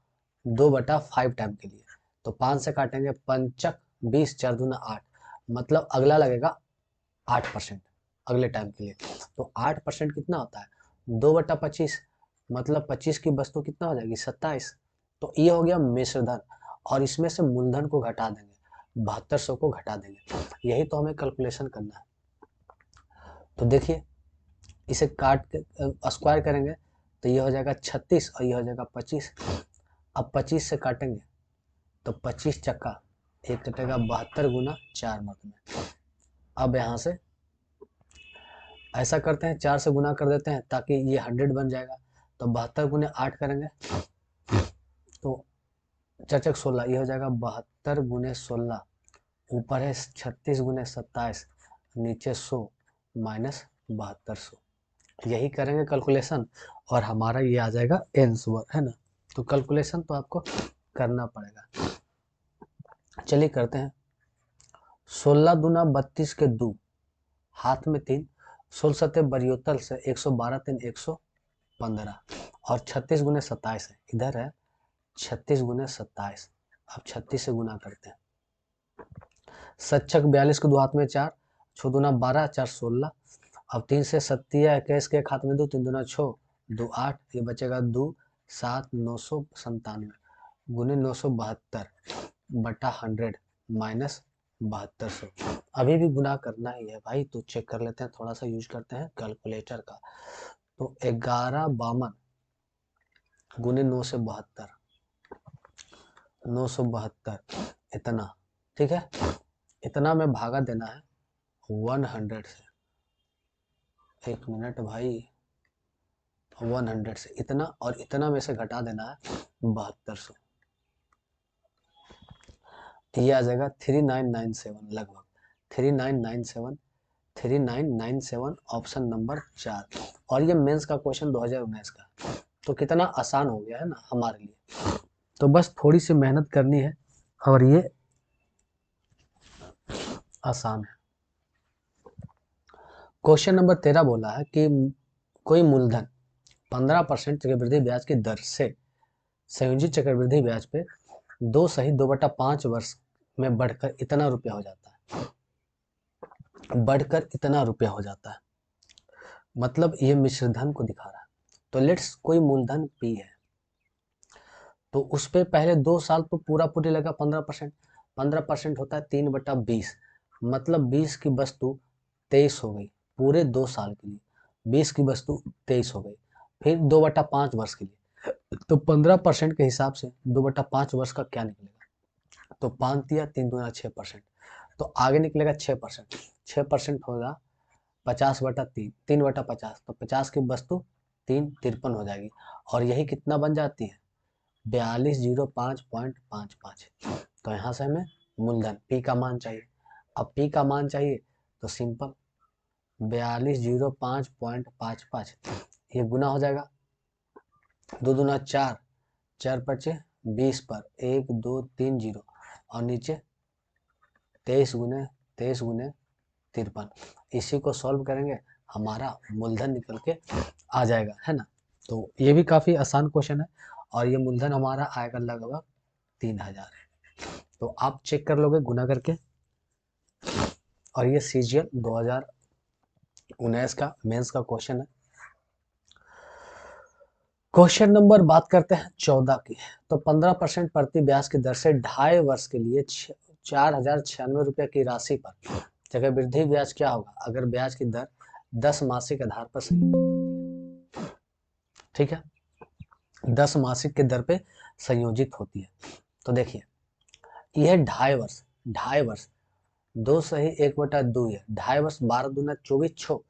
Speaker 1: 2/5 टाइम के लिए। तो 5 से काटेंगे, पंचक 20, 4 दूना 8, मतलब अगला लगेगा 8% अगले टाइम के लिए। तो 8% कितना होता है 2/25, मतलब 25 की वस्तु कितना हो जाएगी 27। तो ये हो गया मिश्रधन, और इसमें से मूलधन को घटा देंगे, 7200 को घटा देंगे। यही तो हमें कैलकुलेशन करना है। तो देखिए इसे काट के स्क्वायर करेंगे तो ये हो जाएगा 36 और ये हो जाएगा 25। अब 25 से काटेंगे तो 25 चक्का एक कटेगा 72 गुना 4 मर्द में। अब यहाँ से ऐसा करते हैं 4 से गुना कर देते हैं ताकि ये 100 बन जाएगा। तो 72 गुने 8 करेंगे तो 4×16 ये हो जाएगा 72 गुने 16, ऊपर है 36 गुने 27, नीचे 100 माइनस 7200। यही करेंगे कैलकुलेशन और हमारा ये आ जाएगा आंसर, है ना। तो कैलकुलेशन तो आपको करना पड़ेगा। चलिए करते हैं। 16 दूना 32 के 2, हाथ में 3, 16 सत्ते बरियोतल से 112 3 115, और 36 गुने 27 है, इधर है 36 गुने 27। अब 36 से गुना करते हैं। सच्चक 42 के 2 हाथ में 4, 6 दूना 12, 4 16। अब 3 से 7 21 के एक हाथ में 2, 3 दूना 6, 2 8, ये बचेगा 2 7 997 गुने 972 बटा 100 माइनस 7200। अभी भी गुना करना ही है भाई, तो चेक कर लेते हैं, थोड़ा सा यूज करते हैं कैलकुलेटर का। तो 1152 गुने 972 इतना, ठीक है। इतना में भागा देना है 100 से। एक मिनट भाई, 100 से इतना और इतना में से घटा देना है 7200। ये आ जाएगा 3997 लगभग 3997 3997 ऑप्शन नंबर 4। और ये मेंस का क्वेश्चन 2019 का। तो कितना आसान हो गया है ना हमारे लिए। तो बस थोड़ी सी मेहनत करनी है और ये आसान है। क्वेश्चन नंबर 13 बोला है कि कोई मूलधन 15% चक्रवृद्धि ब्याज की दर से संयोजित चक्रवृद्धि ब्याज पे 2 सही 2/5 वर्ष में बढ़कर इतना रुपया हो जाता है। बढ़कर इतना रुपया हो जाता है, मतलब ये मिश्रधन को दिखा रहा है। तो लेट्स कोई मूलधन पी है, तो उस पे पहले 2 साल तो पूरा पूरी लगा 15%। 15% होता है 3/20, मतलब 20 की वस्तु 23 हो गई पूरे 2 साल के लिए। 20 की वस्तु 23 हो गई। फिर 2/5 वर्ष के लिए, तो 15% के हिसाब से 2/5 वर्ष का क्या निकलेगा। तो 5 दिया 3 दूना 6%, तो आगे निकलेगा 6%। 6% होगा 50/3, 3/50, तो 50 की वस्तु 3 53 हो जाएगी। और यही कितना बन जाती है 4205.55। तो यहाँ से हमें मूलधन पी का मान चाहिए। अब पी का मान चाहिए तो सिंपल 4205.55, ये गुना हो जाएगा 2 दूना 4, 4 पचे 20 पर 1 2 3 0, और नीचे 23 गुने 53। इसी को सॉल्व करेंगे हमारा मूलधन निकल के आ जाएगा, है ना। तो ये भी काफ़ी आसान क्वेश्चन है और ये मूलधन हमारा आएगा लगभग 3000। तो आप चेक कर लोगे गुना करके। और ये सीजीएल 2019 का मेंस का क्वेश्चन है। क्वेश्चन नंबर बात करते हैं 14 की। तो 15% प्रति ब्याज की दर से 2.5 वर्ष के लिए 4096 रुपये की राशि पर चक्रवृद्धि ब्याज क्या होगा अगर ब्याज की दर 10 मासिक आधार पर सही, ठीक है, 10 मासिक के दर पे संयोजित होती है। तो देखिए यह 2.5 वर्ष, 2.5 वर्ष 2 सही 1/2 है, 2.5 वर्ष 12 दूना 24 छो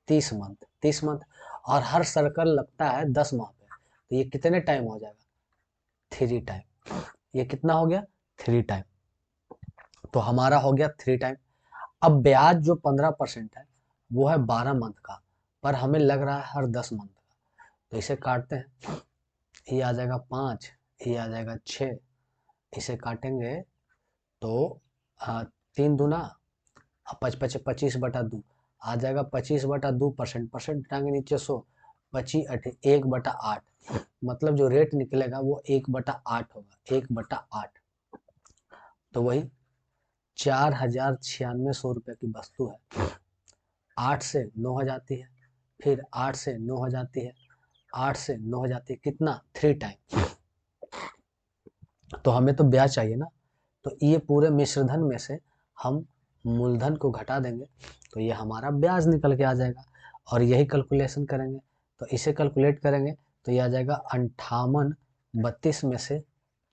Speaker 1: 30 मंथ, 30 मंथ, और हर सर्कल लगता है 10 माह पे। तो ये कितने टाइम हो जाएगा 3 टाइम। ये कितना हो गया 3 टाइम। तो हमारा हो गया 3 टाइम। अब ब्याज जो 15% है वो है 12 मंथ का, पर हमें लग रहा है हर 10 मंथ का। तो इसे काटते हैं, ये आ जाएगा 5, ये आ जाएगा 6, इसे काटेंगे तो 3 दूना 25/2 आ जाएगा 25/2%। परसेंट हटाएंगे नीचे 100, 25 1/8, मतलब जो रेट निकलेगा वो 1/8 होगा, 1/8। तो वही 4,096 रुपये की वस्तु है, 8 से 9 हो जाती है, फिर 8 से 9 हो जाती है, 8 से 9 हो जाती है, कितना 3 टाइम। तो हमें तो ब्याज चाहिए ना, तो ये पूरे मिश्रधन में से हम मूलधन को घटा देंगे तो ये हमारा ब्याज निकल के आ जाएगा, और यही कैलकुलेशन करेंगे। तो इसे कैलकुलेट करेंगे तो ये आ जाएगा 5832 में से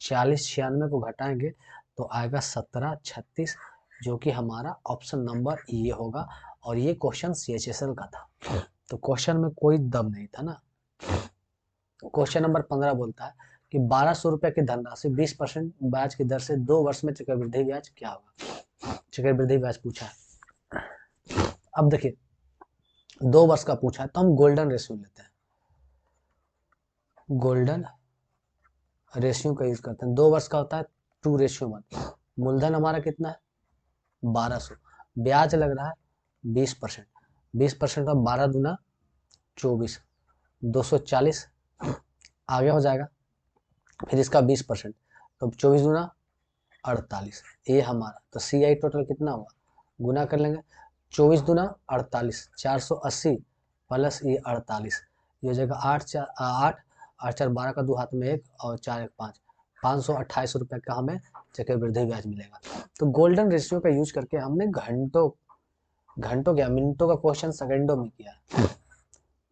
Speaker 1: 4096 को घटाएंगे तो आएगा 1736, जो कि हमारा ऑप्शन नंबर ये होगा। और ये क्वेश्चन CHSL का था, तो क्वेश्चन में कोई दम नहीं था ना। क्वेश्चन नंबर 15 बोलता है कि 1200 रुपए की धनराशि 20% ब्याज की दर से 2 वर्ष में चक्रवृद्धि ब्याज क्या होगा। चक्रवृद्धि ब्याज पूछा है। अब देखिए 2 वर्ष का पूछा है तो हम गोल्डन रेशियो लेते हैं, गोल्डन रेशियो का यूज करते हैं। 2 वर्ष का होता है 2:1। मूलधन हमारा कितना है 1200, ब्याज लग रहा है 20%, 20% का 12 दूना 24, 240 आगे हो जाएगा, फिर इसका 20%, तो 24 दूना 48, ये हमारा। तो CI टोटल कितना होगा, गुना कर लेंगे, 24 दूना 48, 480 प्लस ये 48, ये हो जाएगा 8 4 12 का 2 हाथ में 1 और 4 1 5, 528 रुपये का हमें चक्रवृद्धि ब्याज मिलेगा। तो गोल्डन रेशियो का यूज करके हमने घंटों क्या मिनटों का क्वेश्चन सेकंडों में किया,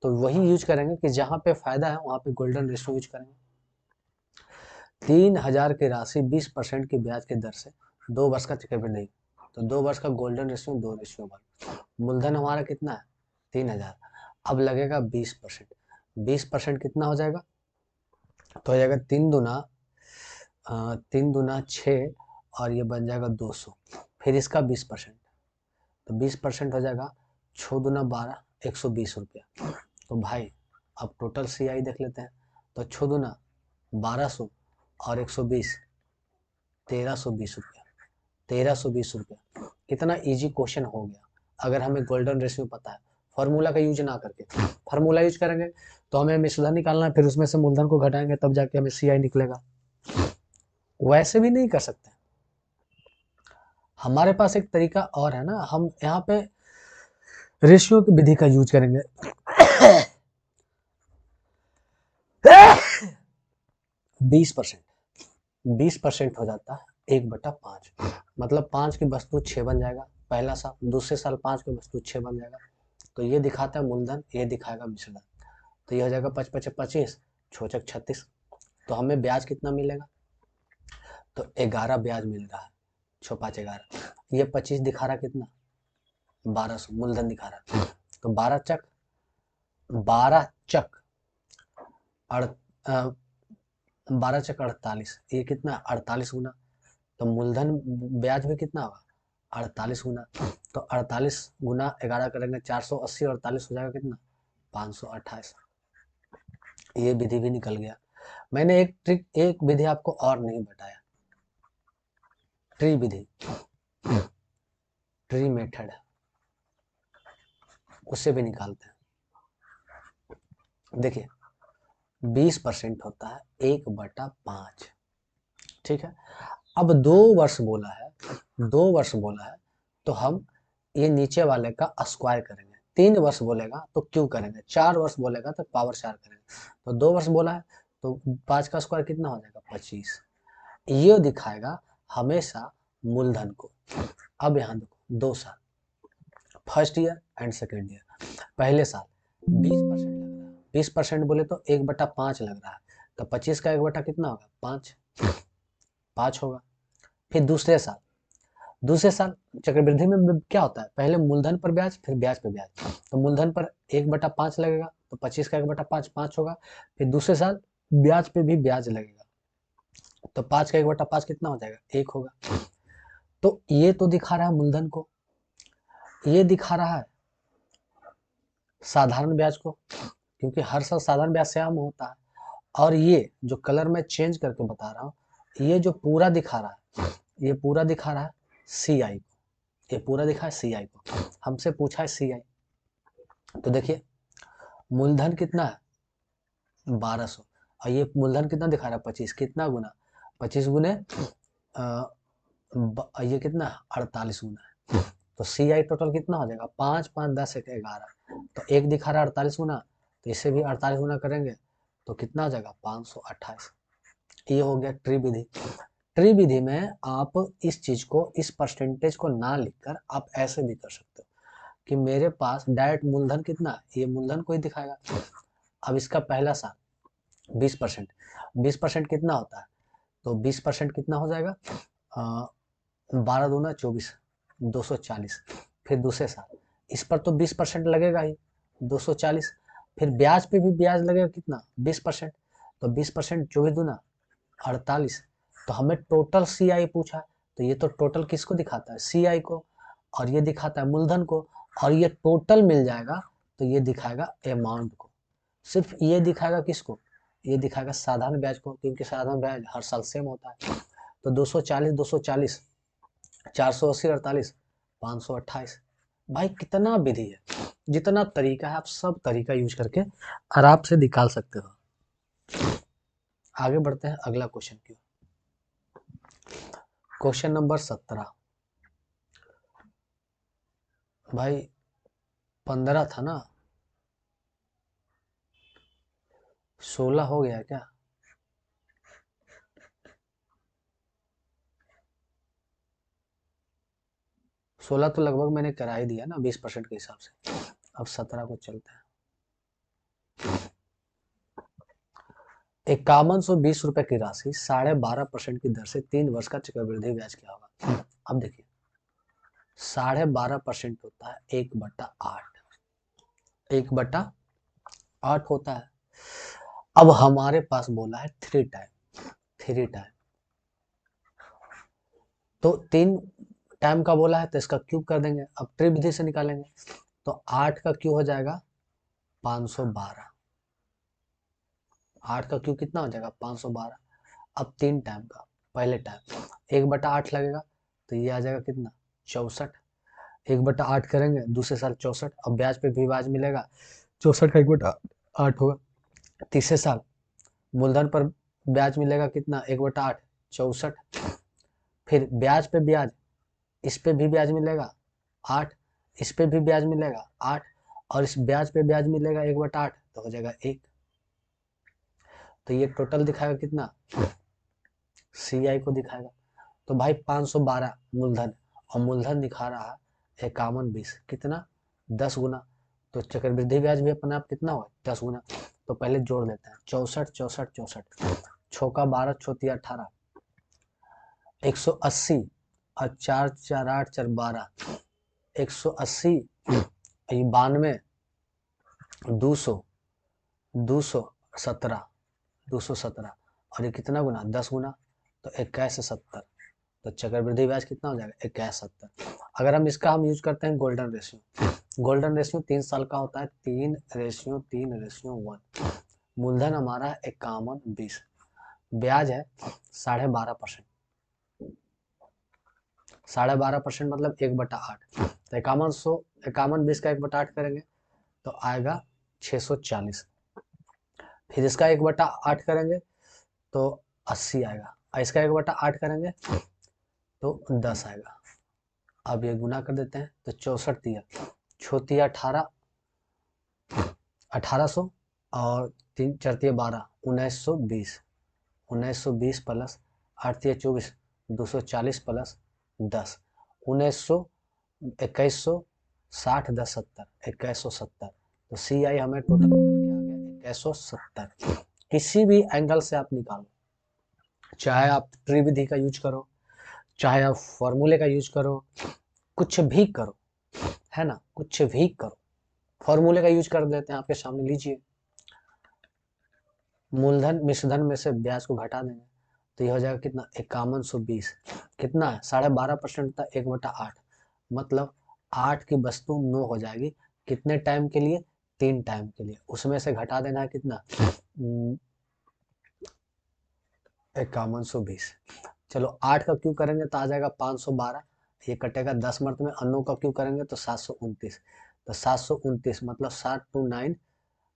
Speaker 1: तो वही यूज करेंगे कि जहाँ पे फायदा है वहाँ पे गोल्डन रेशियो यूज करेंगे। 3000 की राशि 20% की ब्याज की दर से 2 वर्ष का चक्रवृद्धि, तो 2 वर्ष का गोल्डन रेशियो 2:1। मूलधन हमारा कितना है 3000, अब लगेगा 20%, 20% कितना हो जाएगा, तो हो जाएगा 3 दूना 6 और ये बन जाएगा 200, फिर इसका 20%, तो 20% हो जाएगा 6 दूना 12, 120 रुपया। तो भाई अब टोटल CI देख लेते हैं, तो 6 दूना 1200 और 120, 1320 रुपया, 1320 रुपया। कितना इजी क्वेश्चन हो गया अगर हमें गोल्डन रेशियो पता है, फॉर्मूला का यूज ना करके। फॉर्मूला यूज करेंगे तो हमें मिश्रधन निकालना है, फिर उसमें से मूलधन को घटाएंगे तब जाके हमें CI निकलेगा। वैसे भी नहीं कर सकते, हमारे पास एक तरीका और है ना, हम यहाँ पे रेशियो की विधि का यूज करेंगे। 20%, 20% हो जाता है 1/5, मतलब 5 की वस्तु 6 बन जाएगा पहला साल, दूसरे साल 5 की वस्तु 6 बन जाएगा। तो ये दिखाता है मूलधन, ये दिखाएगा मिश्रधन, तो ये हो जाएगा 5 × 5 = 25, 36। तो हमें ब्याज कितना मिलेगा, तो 11 ब्याज मिल रहा है, 6 5 11। ये 25 दिखा रहा कितना 1200 मूलधन दिखा रहा, तो 12 चक 48, ये कितना 48 गुना, तो मूलधन ब्याज भी कितना होगा 48 गुना, तो 48 गुना 11 करेंगे 480, 48 हो जाएगा कितना 528। ये विधि भी निकल गया। मैंने एक विधि आपको और नहीं बताया, ट्री विधि, ट्री मेथड, उससे भी निकालते हैं। देखिए 20% होता है 1/5, ठीक है। अब 2 वर्ष बोला है, 2 वर्ष बोला है तो हम ये नीचे वाले का स्क्वायर करेंगे। 3 वर्ष बोलेगा तो क्यों करेंगे, 4 वर्ष बोलेगा तो पावर 4 करेंगे। तो 2 वर्ष बोला है तो 5 का स्क्वायर कितना हो जाएगा 25। ये दिखाएगा हमेशा मूलधन को। अब यहाँ देखो 2 साल, first year and second year. पहले साल 20% लग रहा है, 20% बोले तो 1/5 लग रहा है, तो 25 का 1 कितना होगा 5 होगा। फिर दूसरे साल चक्रवृद्धि में क्या होता है, पहले मूलधन पर ब्याज फिर ब्याज पर ब्याज, तो मूलधन पर 1/5 लगेगा तो 25 का 1/5 5 होगा। फिर दूसरे साल ब्याज पे भी ब्याज लगेगा, तो 5 का 1/5 कितना हो जाएगा 1 होगा। तो ये तो दिखा रहा है मूलधन को, ये दिखा रहा है साधारण ब्याज को, क्योंकि हर साल साधारण ब्याज से आम होता है। और ये जो कलर में चेंज करके बता रहा हूँ, ये जो पूरा दिखा रहा है, ये पूरा दिखा रहा है सी आई को, ये पूरा दिखा है सी आई को, हमसे पूछा है सी आई। तो देखिए मूलधन कितना है 1200, और ये मूलधन कितना दिखा रहा है 25, कितना गुना 25 गुने ये कितना 48 गुना है। तो सी आई टोटल कितना हो जाएगा 5 5 10 1 11, तो एक दिखा रहा है 48 गुना, तो इसे भी 48 गुना करेंगे तो कितना हो जाएगा 528। ये हो गया ट्री विधि। ट्री विधि में आप इस चीज को, इस परसेंटेज को ना लिखकर आप ऐसे भी कर सकते हो कि मेरे पास डायरेक्ट मूलधन कितना है, ये मूलधन को ही दिखाएगा। अब इसका पहला साल 20%, 20% कितना होता है, तो 20% कितना हो जाएगा 12 दूना 24, 240। फिर दूसरे साल इस पर तो 20% लगेगा ही 240, फिर ब्याज पे भी ब्याज लगेगा कितना 20%, तो 20% 24 दूना 48। तो हमें टोटल सी आई पूछा, तो ये तो टोटल किसको दिखाता है सी आई को, और ये दिखाता है मूलधन को, और ये टोटल मिल जाएगा तो ये दिखाएगा अमाउंट को। सिर्फ ये दिखाएगा किसको, ये दिखाएगा साधारण ब्याज को, क्योंकि साधारण ब्याज हर साल सेम होता है। तो 240 240 480 48 528। भाई कितना विधि है, जितना तरीका है आप सब तरीका यूज करके आराम से निकाल सकते हो। आगे बढ़ते हैं अगला क्वेश्चन की। Question number 17। भाई 15 था ना, 16 हो गया क्या? सोलह तो लगभग मैंने करा ही दिया ना 20% के हिसाब से। अब 17 को चलते हैं। 5120 रुपए की राशि 12.5% की दर से 3 वर्ष का चक्रवृद्धि ब्याज क्या होगा। अब देखिए 12.5% होता है 1/8, 1/8 होता है। अब हमारे पास बोला है 3 टाइम, 3 टाइम, तो 3 टाइम का बोला है तो इसका क्यूब कर देंगे। अब ट्री विधि से निकालेंगे तो 8 का क्यूब हो जाएगा 512, 8 का क्यूब कितना हो जाएगा 512। अब 3 टाइम का, पहले टाइम 1/8 लगेगा तो ये आ जाएगा कितना 64, 1/8 करेंगे दूसरे साल 64, अब ब्याज पे भी ब्याज मिलेगा, 64 का 1/8 होगा। तीसरे साल मूलधन पर ब्याज मिलेगा कितना 1/8 64, फिर ब्याज पे ब्याज, इस पे भी ब्याज मिलेगा 8, इस पे भी ब्याज मिलेगा 8, और इस ब्याज पे ब्याज मिलेगा 1/8, तो हो जाएगा 1। तो ये टोटल दिखाएगा कितना सी आई को दिखाएगा। तो भाई 512 मूलधन, और मूलधन दिखा रहा है 5120, कितना 10 गुना। तो चक्रवृद्धि ब्याज भी अपने आप कितना हुआ 10 गुना। तो पहले जोड़ लेते हैं 64 64 64, छौका 12 चौतिया 18, 180, और 4 4 8 4 12, 180, 92, 200, 217, 217, और ये कितना गुना 10 गुना, तो 2170। तो चक्रवृद्धि ब्याज कितना हो जाएगा 2170। अगर हम इसका यूज करते हैं गोल्डन रेशियो, गोल्डन रेशियो 3 साल का होता है, 3:3:1। मूलधन हमारा 5120, ब्याज है 12.5%, 12.5% मतलब 1/8, तो 5120 का 1/8 करेंगे तो आएगा 640, फिर इसका 1/8 करेंगे तो 80 आएगा, और इसका 1/8 करेंगे तो 10 आएगा। अब ये गुना कर देते हैं तो 64 तिया छोतिया 18, 1800, और 3 चरतिया 12, 1920, 1920 प्लस 8 तिया 24, 240 प्लस 10, 1900, 2160, 10 70, 2170। तो सी आई हमें टोटल क्या आ गया 2170। किसी भी एंगल से आप निकालो, चाहे आप ट्री विधि का यूज करो, चाहे आप फॉर्मूले का यूज करो, कुछ भी करो, है ना, कुछ भी करो। फॉर्मूले का यूज कर देते हैं आपके सामने, लीजिए मूलधन मिश्रधन में से ब्याज को घटा देंगे तो ये हो जाएगा कितना 5120, कितना है 12.5% था 1/8, मतलब 8 की वस्तु 9 हो जाएगी। कितने टाइम के लिए 3 टाइम के लिए, उसमें से घटा देना है कितना 5120। चलो 8 का क्यों करेंगे तो आ जाएगा 512, ये कटेगा 10 मरतबे, 9 का क्यों करेंगे तो 729, तो 729 मतलब 729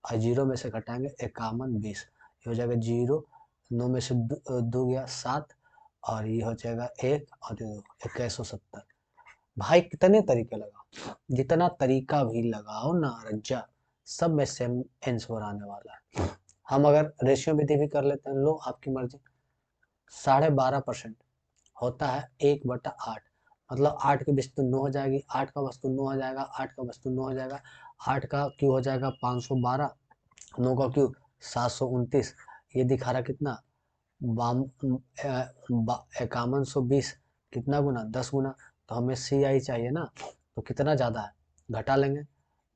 Speaker 1: और 0 में से घटाएंगे 51 20, ये हो जाएगा 0, 9 में से 2 गया 7 और ये हो जाएगा 1 और 2170। भाई कितने तरीके लगाओ, जितना तरीका भी लगाओ ना रज्जा, सब में सेम आंसर आने वाला है। हम अगर रेशियो विधि भी कर लेते हैं, लो आपकी मर्जी, 12.5% होता है 1/8, मतलब 8 की वस्तु 9 हो जाएगी, 8 का वस्तु 9 हो जाएगा, 8 का वस्तु 9 हो जाएगा, 8 का क्यू हो जाएगा 512, 9 का क्यू 729, ये दिखा रहा कितना 5120, कितना गुना 10 गुना, तो हमें सी आई चाहिए ना, तो कितना ज़्यादा है घटा लेंगे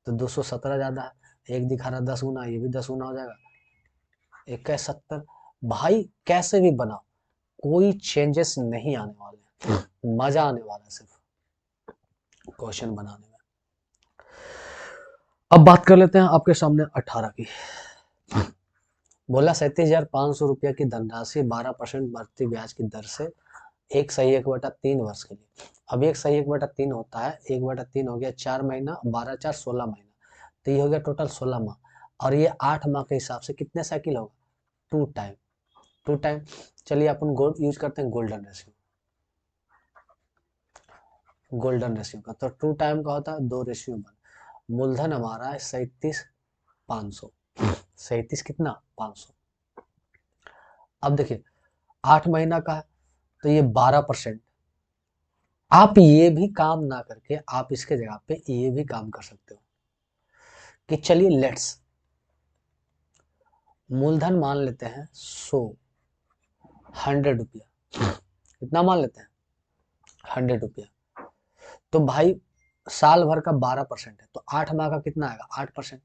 Speaker 1: तो 217 ज़्यादा है, एक दिखा रहा 10 गुना, ये भी 10 गुना हो जाएगा 71। भाई कैसे भी बनाओ कोई चेंजेस नहीं आने वाले, मजा आने वाला है सिर्फ क्वेश्चन बनाने में। अब बात कर लेते हैं आपके सामने 18 की। बोला 37,500 रुपया की धनराशि 12% बढ़ती ब्याज की दर से 1/1/3 वर्ष के लिए। अब 1/1/3 होता है, 1/3 हो गया 4 महीना, 12 4 16 महीना, तो ये हो गया टोटल 16 माह, और ये 8 माह के हिसाब से कितने साइकिल होगा 2 टाइम, 2 टाइम। चलिए अपन गोल्ड यूज करते हैं गोल्डन रेशियो, गोल्डन रेशियो का, तो 2 टाइम का होता है 2:1। मूलधन हमारा है 37,500, 37 कितना 500। अब देखिए 8 महीना का है तो ये 12%। आप ये भी काम ना करके आप इसके जगह पे ये भी काम कर सकते हो कि चलिए लेट्स मूलधन मान लेते हैं 100 रुपया, कितना मान लेते हैं 100 रुपया, तो भाई साल भर का 12% है, तो 8 माह का कितना आएगा 8%।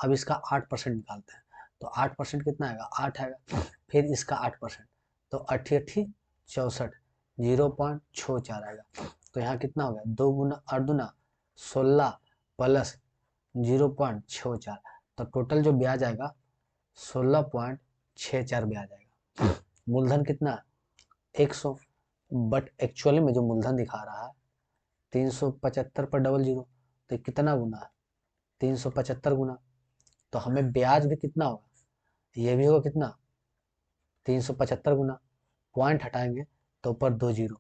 Speaker 1: अब इसका 8% निकालते हैं, तो 8% कितना आएगा 8 आएगा, फिर इसका 8%, तो 8 8 64, 0.64 आएगा, तो यहाँ कितना हो गया 2 गुना 8 दुना 16 प्लस 0.64, तो टोटल जो ब्याज आएगा 16.64 ब्याज आएगा। मूलधन कितना 100, बट एक्चुअली में जो मूलधन दिखा रहा है 375 पर डबल जीरो, तो कितना गुना है 375 गुना, तो हमें ब्याज भी कितना होगा ये भी होगा कितना 375 गुना, पॉइंट हटाएंगे तो ऊपर 2 जीरो,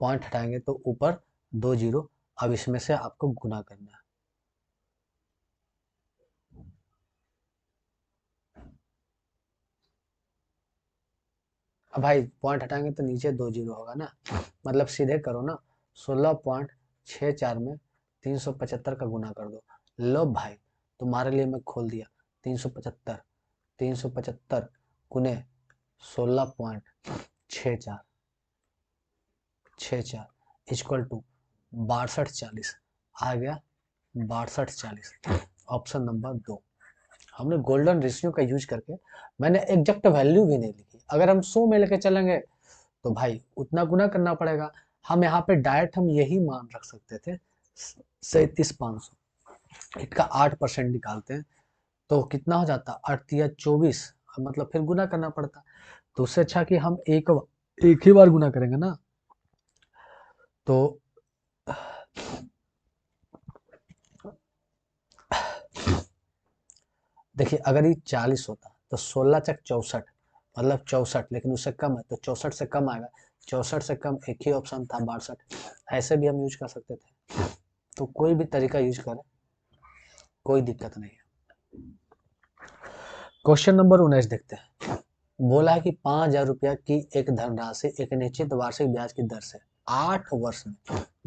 Speaker 1: पॉइंट हटाएंगे तो ऊपर 2 जीरो। अब इसमें से आपको गुना करना है, अब भाई पॉइंट हटाएंगे तो नीचे 2 जीरो होगा ना, मतलब सीधे करो ना 16.64 में 375 का गुना कर दो। लो भाई तुम्हारे लिए मैं खोल दिया 375, 375 गुने 16.64 इक्वल टू 6240 आ गया 6240। ऑप्शन नंबर 2, हमने गोल्डन रेशियो का यूज करके, मैंने एग्जैक्ट वैल्यू भी नहीं लिखी, अगर हम 100 में लेके चलेंगे तो भाई उतना गुना करना पड़ेगा, हम यहाँ पे डायरेक्ट हम यही मान रख सकते थे 37,500, इसका 8% निकालते हैं तो कितना हो जाता 8 या 24, मतलब फिर गुना करना पड़ता, तो उससे अच्छा कि हम एक ही बार गुना करेंगे ना, तो देखिए अगर ये 40 होता तो 16 चक 64, मतलब 64, लेकिन उससे कम है तो 64 से कम आएगा, 64 से कम एक ही ऑप्शन था 62, ऐसे भी हम यूज कर सकते थे, तो कोई भी तरीका यूज करें कोई दिक्कत नहीं है। क्वेश्चन नंबर 19 देखते हैं। बोला है कि 5,000 रुपया की एक धनराशि एक निश्चित वार्षिक ब्याज की दर से 8 वर्ष में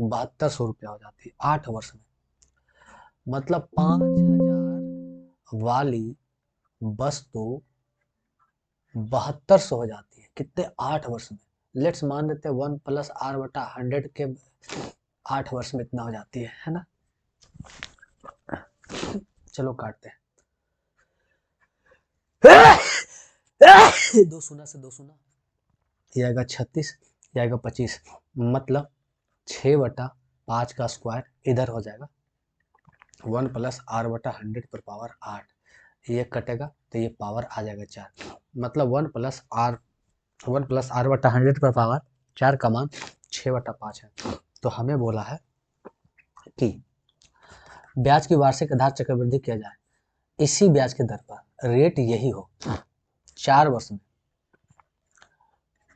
Speaker 1: 7200 रुपया हो जाती है, 8 वर्ष में, मतलब 5,000 वाली वस्तु 7200 हो जाती है, कितने 8 वर्ष में। लेट्स मान लेते हैं 1+r/100 के 8 वर्ष में इतना हो जाती है ना। चलो काटते हैं, 2 शून्य से 2 शून्य, ये आएगा 36, ये आएगा 25, मतलब 6/5 का स्क्वायर इधर हो जाएगा 1+r/100 पर पावर 8, ये कटेगा तो ये पावर आ जाएगा 4, मतलब 1+r/100 पर पावर 4 का मान 6/5 है। तो हमें बोला है कि ब्याज की वार्षिक आधार चक्रवृद्धि किया जाए इसी ब्याज के दर पर, रेट यही हो 4 वर्ष में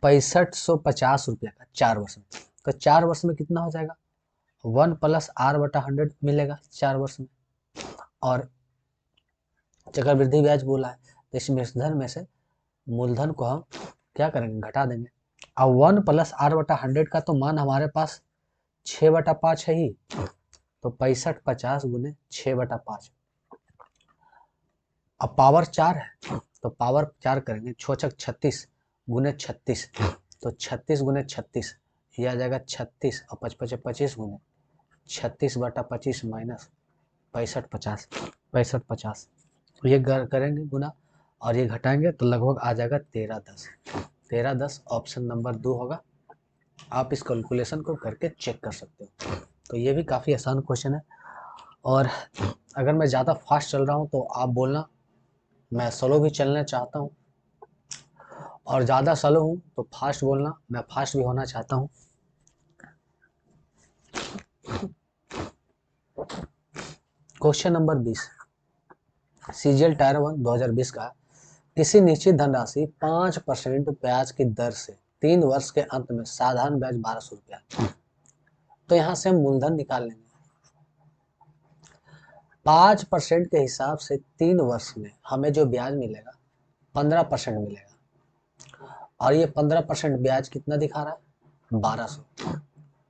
Speaker 1: 6550 रुपये का 4 वर्ष में। तो 4 वर्ष में कितना हो जाएगा 1 + R/100 मिलेगा 4 वर्ष में। और चक्रवृद्धि ब्याज बोला है तो इस मूलधन में से मूलधन को हम क्या करेंगे घटा देंगे। अब 1 + R/100 का तो मान हमारे पास 6/5 है ही, तो 6550 गुने 6/5। अब पावर 4 है तो पावर 4 करेंगे 6 × 36 गुने 36, तो 36 गुने 36 ये आ जाएगा 36 और 55 25 गुने 36/25 माइनस 6550 ये करेंगे गुना और ये घटाएंगे तो लगभग आ जाएगा 1310 ऑप्शन नंबर 2 होगा। आप इस कैलकुलेशन को करके चेक कर सकते हो। तो ये भी काफ़ी आसान क्वेश्चन है। और अगर मैं ज़्यादा फास्ट चल रहा हूँ तो आप बोलना, मैं स्लो भी चलना चाहता हूँ, और ज़्यादा स्लो हूँ तो फास्ट बोलना, मैं फास्ट भी होना चाहता हूँ। क्वेश्चन नंबर 20 सीजीएल टायर 1 2020 का, किसी निश्चित धनराशि 5% ब्याज की दर से 3 वर्ष के अंत में साधारण ब्याज 1200 रुपया। तो यहाँ से हम मूलधन निकाल लेंगे। 5% के हिसाब से 3 वर्ष में हमें जो ब्याज मिलेगा 15% मिलेगा, और ये 15% ब्याज कितना दिखा रहा है 1200।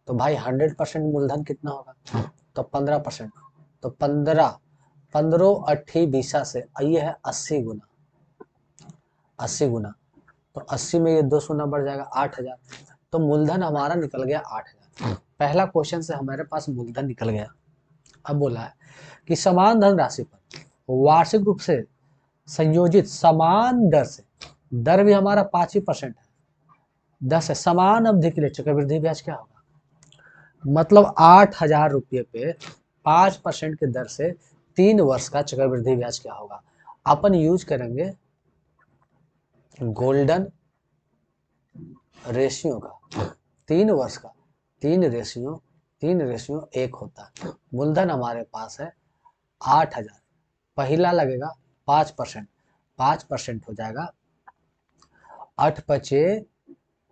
Speaker 1: तो भाई 100% मूलधन कितना होगा तो 15%, तो 15 8 20 से ये है 80 गुना, 80 गुना, तो 80 में ये 2 गुना बढ़ जाएगा 8000। तो मूलधन हमारा निकल गया 8000। पहला क्वेश्चन से हमारे पास मूलधन निकल गया। अब बोला है कि समान धनराशि पर वार्षिक रूप से संयोजित समान दर से, दर भी हमारा 5% है, 10 है, समान अवधि के लिए चक्रवृद्धि ब्याज क्या होगा, मतलब 8000 रुपये पे 5% के दर से 3 वर्ष का चक्रवृद्धि ब्याज क्या होगा। अपन यूज करेंगे गोल्डन रेशियो का, 3 वर्ष का 3:1 होता है। मूलधन हमारे पास है 8000, पहला लगेगा 5%, 5% हो जाएगा 8 × 5 =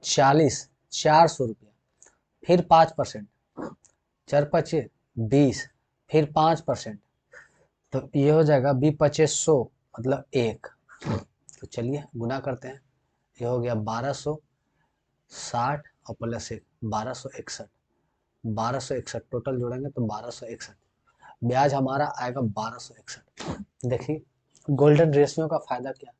Speaker 1: 40, 400 रुपया, फिर 5%, 4 × 5 = 20, फिर 5%, तो ये हो जाएगा 20 × 100 मतलब 1। तो चलिए गुना करते हैं, ये हो गया 1260 और +1 1261, 1261 टोटल जोड़ेंगे तो 1261 ब्याज हमारा आएगा 1261। देखिए गोल्डन रेशियो का फायदा क्या,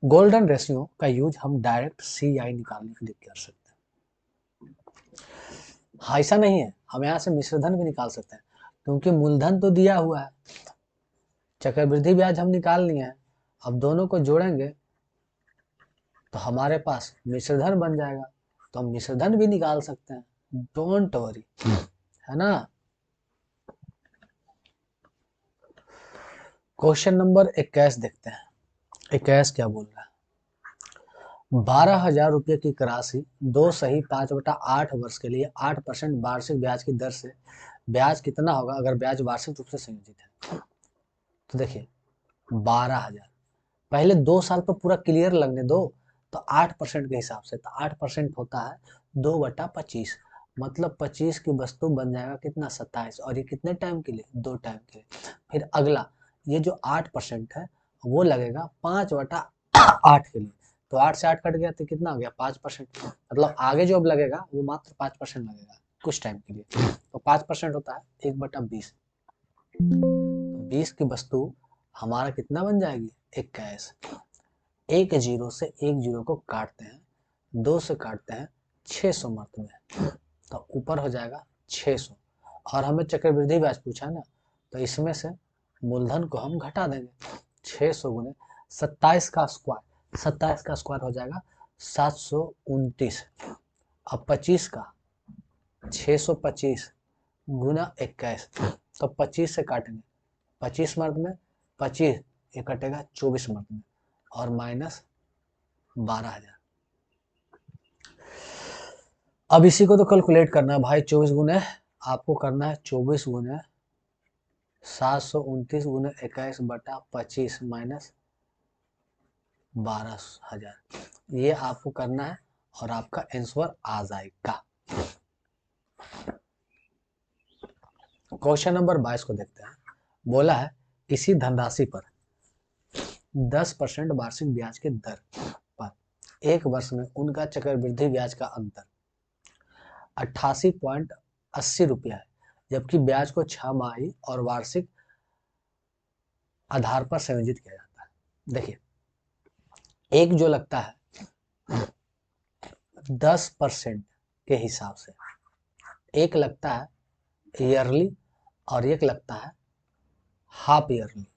Speaker 1: गोल्डन रेशियो का यूज हम डायरेक्ट CI निकालने के लिए कर सकते हैं। ऐसा नहीं है, हम यहाँ से मिश्रधन भी निकाल सकते हैं, क्योंकि मूलधन तो दिया हुआ है, चक्रवृद्धि ब्याज हम निकाल लिए हैं, अब दोनों को जोड़ेंगे तो हमारे पास मिश्रधन बन जाएगा, तो हम मिश्रधन भी निकाल सकते हैं, डोंट वरी, है ना। क्वेश्चन नंबर 21 देखते हैं। 21 क्या बोल रहा है, 12,000 रुपये की राशि 2 सही 5/8 वर्ष के लिए 8% वार्षिक ब्याज की दर से ब्याज कितना होगा अगर ब्याज वार्षिक रूप से संयोजित है। तो देखिए 12,000, पहले 2 साल तो पूरा क्लियर लगने दो, तो 8% के हिसाब से, तो 8% होता है 2/25, मतलब 25 की वस्तु बन जाएगा कितना 27, और ये कितने टाइम के लिए 2 टाइम के लिए। फिर अगला ये जो 8% है वो लगेगा 5/8 के लिए, तो 8 से 8 कट गया तो कितना हो गया 5%, मतलब आगे जो अब लगेगा वो मात्र 5% लगेगा कुछ टाइम के लिए, तो 5% होता है 1/20। 20 की वस्तु हमारा कितना बन जाएगी 21। एक जीरो से एक जीरो को काटते हैं, 2 से काटते हैं 600 मर्त में, तो ऊपर हो जाएगा 600, और हमें चक्रवृद्धि ब्याज पूछा है ना, तो इसमें से मूलधन को हम घटा देंगे, 600 गुने 27 का स्क्वायर, 27 का स्क्वायर हो जाएगा 729, अब 25 का 625 गुना 21, तो 25 से काटेंगे, 25 मर्द में 25 ये कटेगा 24 मर्द में, और माइनस 12,000। अब इसी को तो कैलकुलेट करना है भाई। 24 गुने आपको करना है 24 गुने 729 गुने 21/25 माइनस 12,000, ये आपको करना है और आपका आंसर आ जाएगा। क्वेश्चन नंबर 22 को देखते हैं। बोला है किसी धनराशि पर 10% वार्षिक ब्याज की दर पर एक वर्ष में उनका चक्रवृद्धि ब्याज का अंतर 88.80 रुपया है, जबकि ब्याज को 6 माही और वार्षिक आधार पर संयोजित किया जाता है। देखिए, एक जो लगता है 10% के हिसाब से, एक लगता है ईयरली और एक लगता है हाफ ईयरली।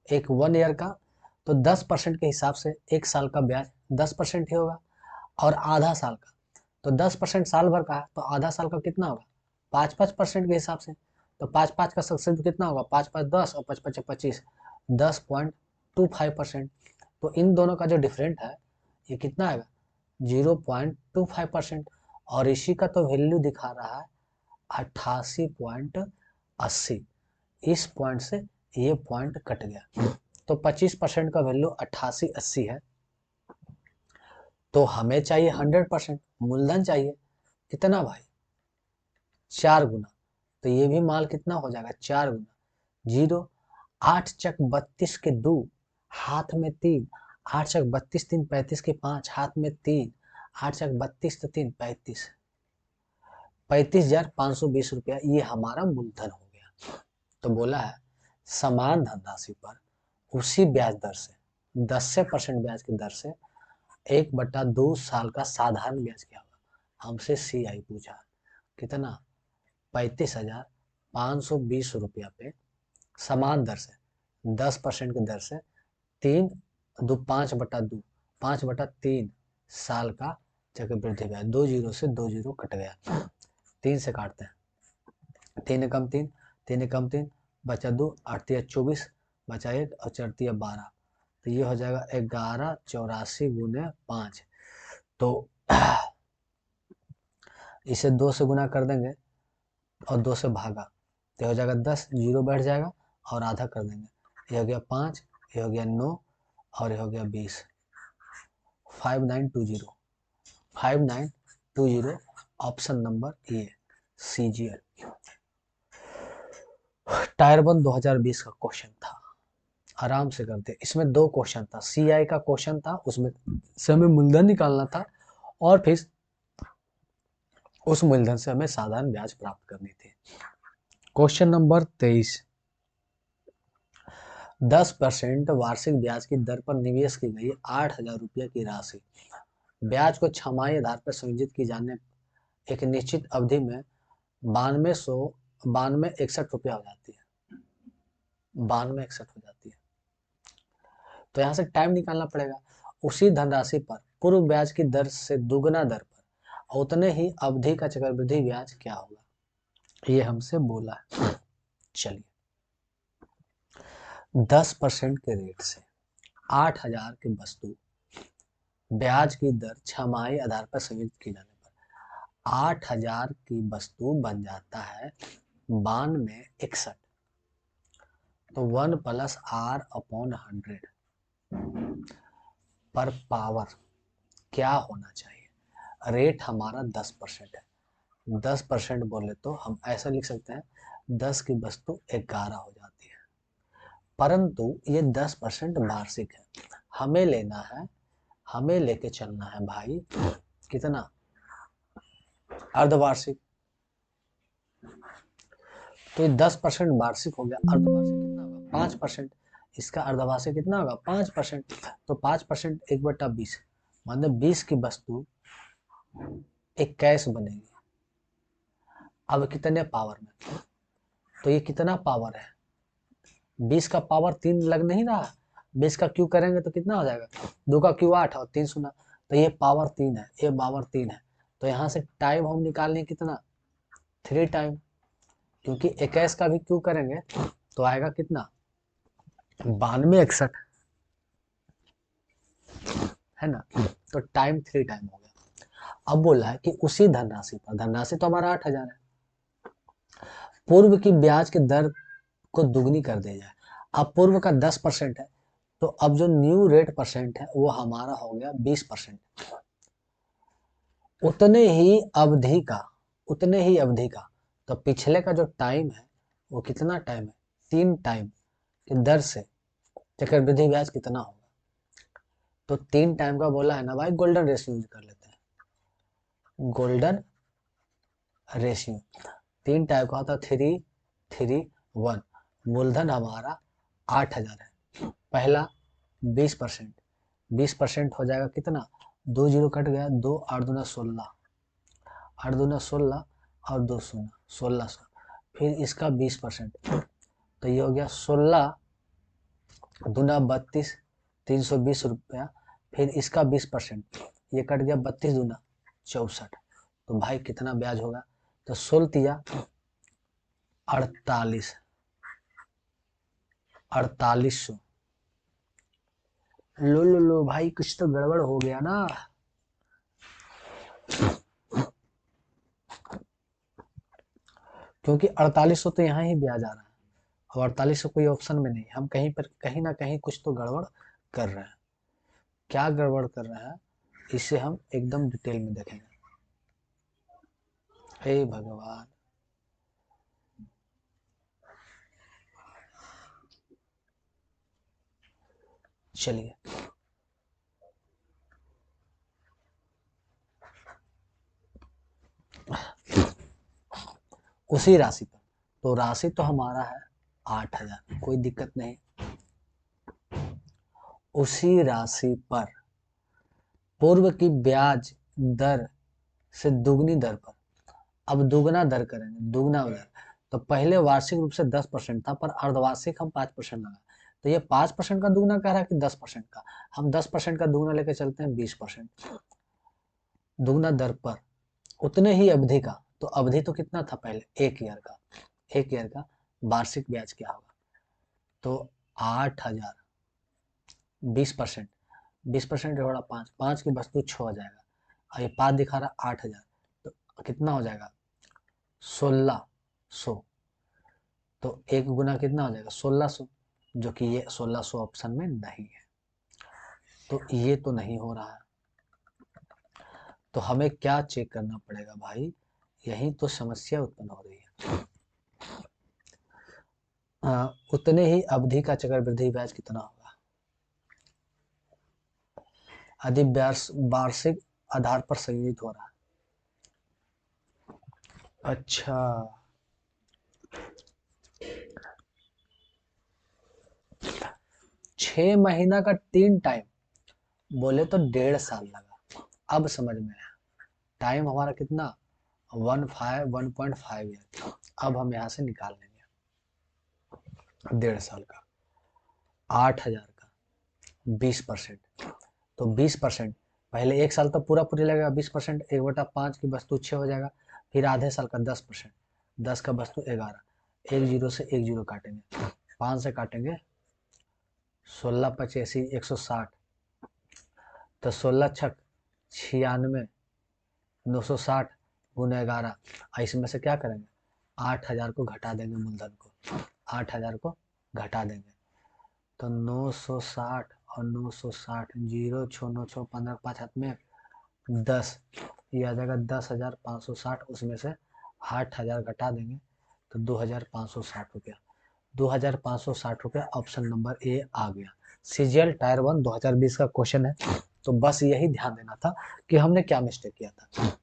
Speaker 1: एक 1 ईयर का तो 10% के हिसाब से एक साल का ब्याज 10% ही होगा, और आधा साल का तो 10% साल भर का है तो आधा साल का कितना होगा 5-5% के हिसाब से। तो 5-5 का सक्सेस कितना होगा 5-5 10 और 5-5 25, 10.25%। तो इन दोनों का जो डिफरेंट है ये कितना आएगा 0.25%, और इसी का तो वैल्यू दिखा रहा है 88.80। इस पॉइंट से ये पॉइंट कट गया, तो 25% का वैल्यू 88-80 है। तो हमें चाहिए 100%, मूलधन चाहिए कितना भाई 4 गुना। तो ये भी माल कितना हो जाएगा 4 गुना, 0 8 चक 32 के 2 हाथ में 3, 8 चक 32 3 35 के 5 हाथ में 3, 8 चक 32 तो 3 35, 35,520 रुपया ये हमारा मूलधन हो गया। तो बोला है समान धनराशि पर उसी ब्याज दर से 10% ब्याज की दर से 1/2 साल का साधारण ब्याज क्या होगा। हमसे CI पूछा कितना 35,520 रुपया पे समान दर से 10% की दर से 5/2 5/3 साल का चक्रवृद्धि ब्याज। 2 जीरो से 2 जीरो कट गया, 3 से काटते हैं, 3 कम 3 3 कम 3 बचा 2 8 24 बचा 1 और 4 12, तो ये हो जाएगा 1184 गुने 5। तो इसे 2 से गुना कर देंगे और 2 से भागा तो हो जाएगा 10, जीरो बैठ जाएगा और आधा कर देंगे, ये हो गया 5, ये हो गया 9 और ये हो गया 20। 5920 option number A CGL। Tyre 1 2020 का क्वेश्चन था, आराम से करते। इसमें 2 क्वेश्चन था, CI का क्वेश्चन था, उसमें से हमें मूलधन निकालना था और फिर उस मूलधन से हमें साधारण ब्याज प्राप्त करनी थी। क्वेश्चन नंबर 23, 10% वार्षिक ब्याज की दर पर निवेश की गई 8,000 रुपये की राशि ब्याज को 6 माही आधार पर संयोजित की जाने एक निश्चित अवधि में 9261 रुपया हो जाती है, 9261 हो जाती है। तो यहाँ से टाइम निकालना पड़ेगा। उसी धनराशि पर पूर्व ब्याज की दर से दुगना दर पर और उतने ही अवधि का चक्रवृद्धि ब्याज क्या होगा, ये हमसे बोला है। चलिए 10% के रेट से 8,000 की वस्तु ब्याज की दर 6 माही आधार पर संयोजित की जाने पर 8,000 की वस्तु बन जाता है 9261। तो 1 + R/100 पर पावर क्या होना चाहिए। रेट हमारा 10% है, 10% बोले तो हम ऐसा लिख सकते हैं 10 की वस्तु 11 हो जाती है, परंतु ये 10% वार्षिक है। हमें लेना है, हमें लेके चलना है भाई कितना अर्धवार्षिक। तो ये 10% वार्षिक हो गया, अर्धवार्षिक कितना होगा 5%, इसका अर्धवार्षिक कितना होगा 5%। तो 5% 1/20 मतलब 20 की वस्तु 21 बनेगी। अब कितने पावर में, तो ये कितना पावर है 20 का पावर 3 लग नहीं रहा, 20 का क्यू करेंगे तो कितना हो जाएगा 2 का क्यू 8 और 3 0, तो ये पावर 3 है, ये पावर 3 है। तो यहाँ से टाइम हम निकालेंगे कितना 3 टाइम, क्योंकि 21 का भी क्यू करेंगे तो आएगा कितना 9261 है ना। तो टाइम 3 टाइम हो गया। अब बोला है कि उसी धनराशि पर, धनराशि तो हमारा 8,000 है, पूर्व की ब्याज के दर को दुगनी कर दिया जाए। अब पूर्व का 10% है, तो अब जो न्यू रेट परसेंट है वो हमारा हो गया 20%। उतने ही अवधि का, उतने ही अवधि का, तो पिछले का जो टाइम है वो कितना टाइम है, 3 टाइम की दर से चक्रवृद्धि ब्याज कितना होगा। तो 3 टाइम का बोला है ना भाई, गोल्डन रेशियो यूज कर लेते हैं। गोल्डन रेशियो 3 टाइप का होता है, 3-3-1। मूलधन हमारा 8,000 है, पहला 20%, 20% हो जाएगा कितना, 2 जीरो कट गया, 2 8 दूना 16, 8 दूना 16 और 2 शून्य 1600, फिर इसका 20%, तो ये हो गया 16 दूना 32, 320 रुपया, फिर इसका 20%, ये कट गया 32 दूना 64। तो भाई कितना ब्याज होगा, तो 16 48, 4800। लो लो लो भाई, कुछ तो गड़बड़ हो गया ना। क्योंकि 4800 तो यहाँ ही ब्याज आ रहा है, और 4800 कोई ऑप्शन में नहीं, हम कहीं पर कहीं ना कहीं कुछ तो गड़बड़ कर रहे हैं। क्या गड़बड़ कर रहे हैं, इसे हम एकदम डिटेल में देखेंगे। हे भगवान, चलिए उसी राशि पर, तो राशि तो हमारा है 8,000, कोई दिक्कत नहीं। उसी राशि पर पूर्व की ब्याज दर से दुगनी दर पर, अब दुगना दर करेंगे, दुगना दर। तो पहले वार्षिक रूप से 10% था, पर अर्धवार्षिक हम 5% लगा, तो ये 5% का दुगना कह रहा है कि 10% का, हम 10% का दुगना लेके चलते हैं 20%। दुगना दर पर उतने ही अवधि का, तो अवधि तो कितना था पहले, 1 ईयर का, 1 ईयर का वार्षिक ब्याज क्या होगा, तो 8,000, 20%, 20% जोड़ा 5, 5 की वस्तु 6 हो जाएगा, और ये 5 दिखा रहा 8,000, तो कितना हो जाएगा 1600। तो एक गुना कितना हो जाएगा 1600, जो कि ये 1600 ऑप्शन में नहीं है, तो ये तो नहीं हो रहा है। तो हमें क्या चेक करना पड़ेगा भाई, यही तो समस्या उत्पन्न हो रही है। उतने ही अवधि का चक्रवृद्धि ब्याज कितना होगा, यदि वार्षिक आधार पर संयोजित हो रहा है। अच्छा, 6 महीना का 3 टाइम बोले तो 1.5 साल लगा, अब समझ में आया। टाइम हमारा कितना, 1.5 ईयर, अब हम यहाँ से निकाल लेंगे 1.5 साल का, 8,000 का 20%, तो 20%, पहले 1 साल तो पूरा पूरी लगेगा, 20%, 1/5 की वस्तु 6 हो जाएगा, फिर आधे साल का 10%, 10 का वस्तु 11, एक जीरो से एक जीरो काटेंगे, 5 से काटेंगे, 16 × 85 160, तो 16 × 96 960 गुना 11, इसमें से क्या करेंगे, 8,000 को घटा देंगे, मूलधन को 8,000 को घटा देंगे, तो 960 और 960, 0 6 9 6 15 5 हाथ में 10, ये आ जाएगा 10,560, उसमें से 8,000 घटा देंगे, तो 2,560 रुपया, 2,560 रुपया ऑप्शन नंबर ए आ गया। सीजीएल टायर 1 2020 का क्वेश्चन है। तो बस यही ध्यान देना था कि हमने क्या मिस्टेक किया था,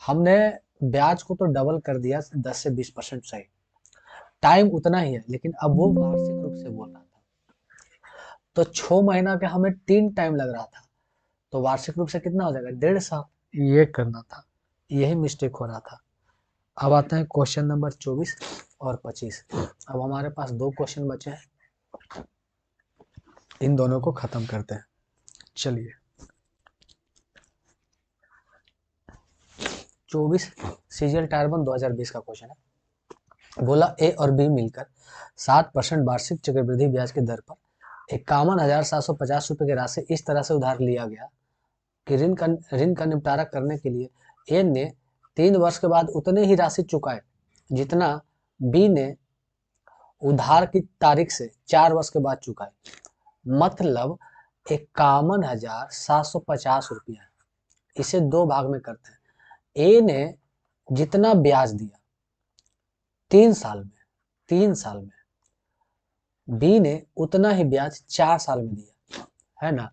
Speaker 1: हमने ब्याज को तो डबल कर दिया 10 से 20% सही, टाइम उतना ही है, लेकिन अब वो वार्षिक रूप से बोल रहा था, तो 6 महीना के हमें 3 टाइम लग रहा था, तो वार्षिक रूप से कितना हो जाएगा 1.5 साल, ये करना था, यही मिस्टेक हो रहा था। अब आते हैं क्वेश्चन नंबर 24 और 25। अब हमारे पास 2 क्वेश्चन बचे हैं, इन दोनों को खत्म करते हैं। चलिए 24 सीजीएल टायर 1 2020 का क्वेश्चन है। बोला ए और बी मिलकर 7% वार्षिक चक्रवृद्धि ब्याज की दर पर 51,750 रुपए की राशि इस तरह से उधार लिया गया कि ऋण का निपटारा करने के लिए ए ने 3 वर्ष के बाद उतने ही राशि चुकाए जितना बी ने उधार की तारीख से 4 वर्ष के बाद चुकाए। मतलब 51,750 रुपया। इसे 2 भाग में करते हैं। ए ने जितना ब्याज दिया 3 साल में बी ने उतना ही ब्याज 4 साल में दिया, है ना।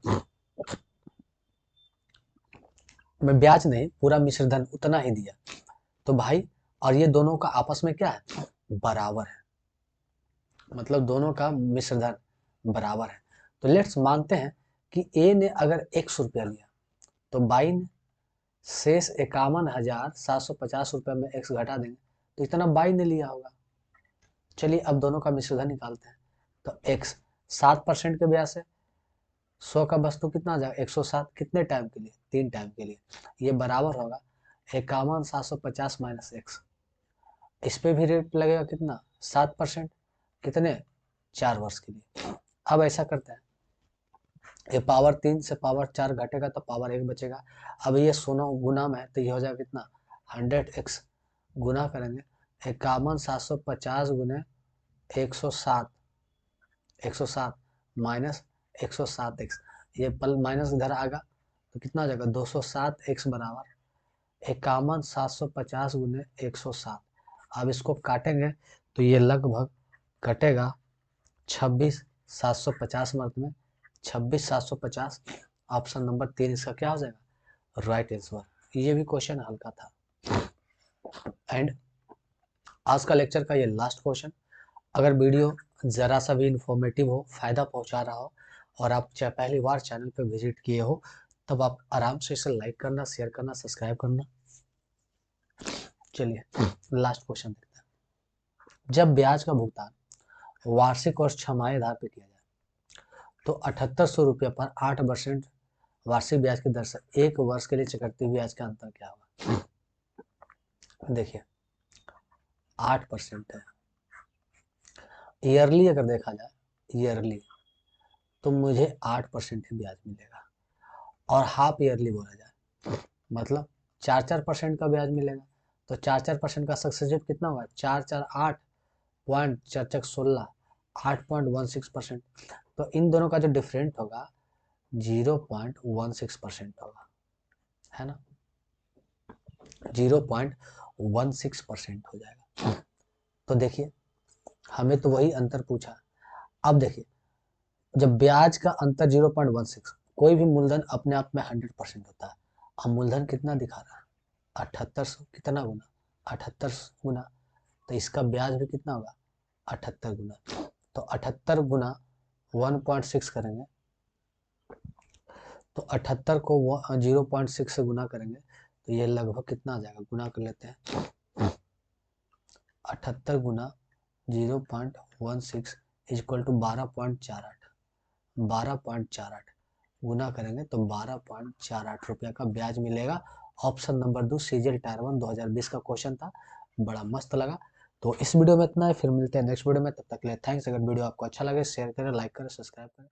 Speaker 1: मैं ब्याज नहीं, पूरा मिश्रधन उतना ही दिया। तो भाई, और ये दोनों का आपस में क्या है, बराबर है। मतलब दोनों का मिश्रधन बराबर है। तो लेट्स मानते हैं कि ए ने अगर 100 रुपया लिया तो बाई ने शेष 51,750 रुपये में x घटा देंगे तो इतना बाई ने लिया होगा। चलिए अब दोनों का मिश्रधन निकालते हैं। तो x 7% के ब्याज से 100 का वस्तु कितना आ जाएगा, 107। कितने टाइम के लिए, 3 टाइम के लिए। ये बराबर होगा 51,750 माइनस x। इस पे भी रेट लगेगा कितना, 7%। कितने, 4 वर्ष के लिए। अब ऐसा करते हैं, ये पावर 3 से पावर 4 घटेगा तो पावर 1 बचेगा। अब ये 100 गुना में तो ये हो जाएगा कितना, 100x। गुना करेंगे 51,750 गुने 107, 107 माइनस 107x। ये पल माइनस इधर आएगा तो कितना आ जाएगा, 207x बराबर 51,750 गुने 107। अब इसको काटेंगे तो ये लगभग कटेगा 26,750 में 26,750। ऑप्शन नंबर 3 इसका क्या हो जाएगा, राइट आंसर। ये भी क्वेश्चन हल्का था। एंड आज का लेक्चर का ये लास्ट क्वेश्चन। अगर वीडियो ज़रा सा भी इंफॉर्मेटिव हो, फ़ायदा पहुंचा रहा हो और आप चाहे पहली बार चैनल पर विजिट किए हो तब आप आराम से इसे लाइक करना, शेयर करना, सब्सक्राइब करना। चलिए लास्ट क्वेश्चन देखते हैं। जब ब्याज का भुगतान वार्षिक और छमाही आधार पर किया जाए तो 7800 रुपये पर 8% वार्षिक ब्याज की दर से 1 वर्ष के लिए चक्रवृद्धि ब्याज का अंतर क्या होगा। देखिए 8% है। ईयरली अगर देखा जाए, ईयरली तो मुझे 8% ही ब्याज मिलेगा। और हाफ ईयरली बोला जाए मतलब 4% का ब्याज मिलेगा। तो 4% का सक्सेसिव कितना हुआ, 4 पॉइंट 4 16, 8.16%। तो इन दोनों का जो डिफरेंट होगा 0.16% होगा, है ना। 0.16% हो जाएगा। तो देखिए हमें तो वही अंतर पूछा। अब देखिए जब ब्याज का अंतर 0.16, कोई भी मूलधन अपने आप में 100% होता है। अब मूलधन कितना दिखा रहा है, 7800। कितना गुना, 78 गुना। तो इसका ब्याज भी कितना होगा, 78 गुना। तो 78 गुना 1.6 करेंगे तो 78 को 0.6 से गुना करेंगे तो ये लगभग कितना आ जाएगा, गुना कर लेते हैं। 78 गुना 0.16 इक्वल टू 12.48। 12.48 गुना करेंगे तो 12.48 रुपया का ब्याज मिलेगा। ऑप्शन नंबर 2 सीजीएल टायर 1 2020 का क्वेश्चन था, बड़ा मस्त लगा। तो इस वीडियो में इतना है, फिर मिलते हैं नेक्स्ट वीडियो में। तब तक के लिए थैंक्स। अगर वीडियो आपको अच्छा लगे शेयर करें, लाइक करें, सब्सक्राइब करें।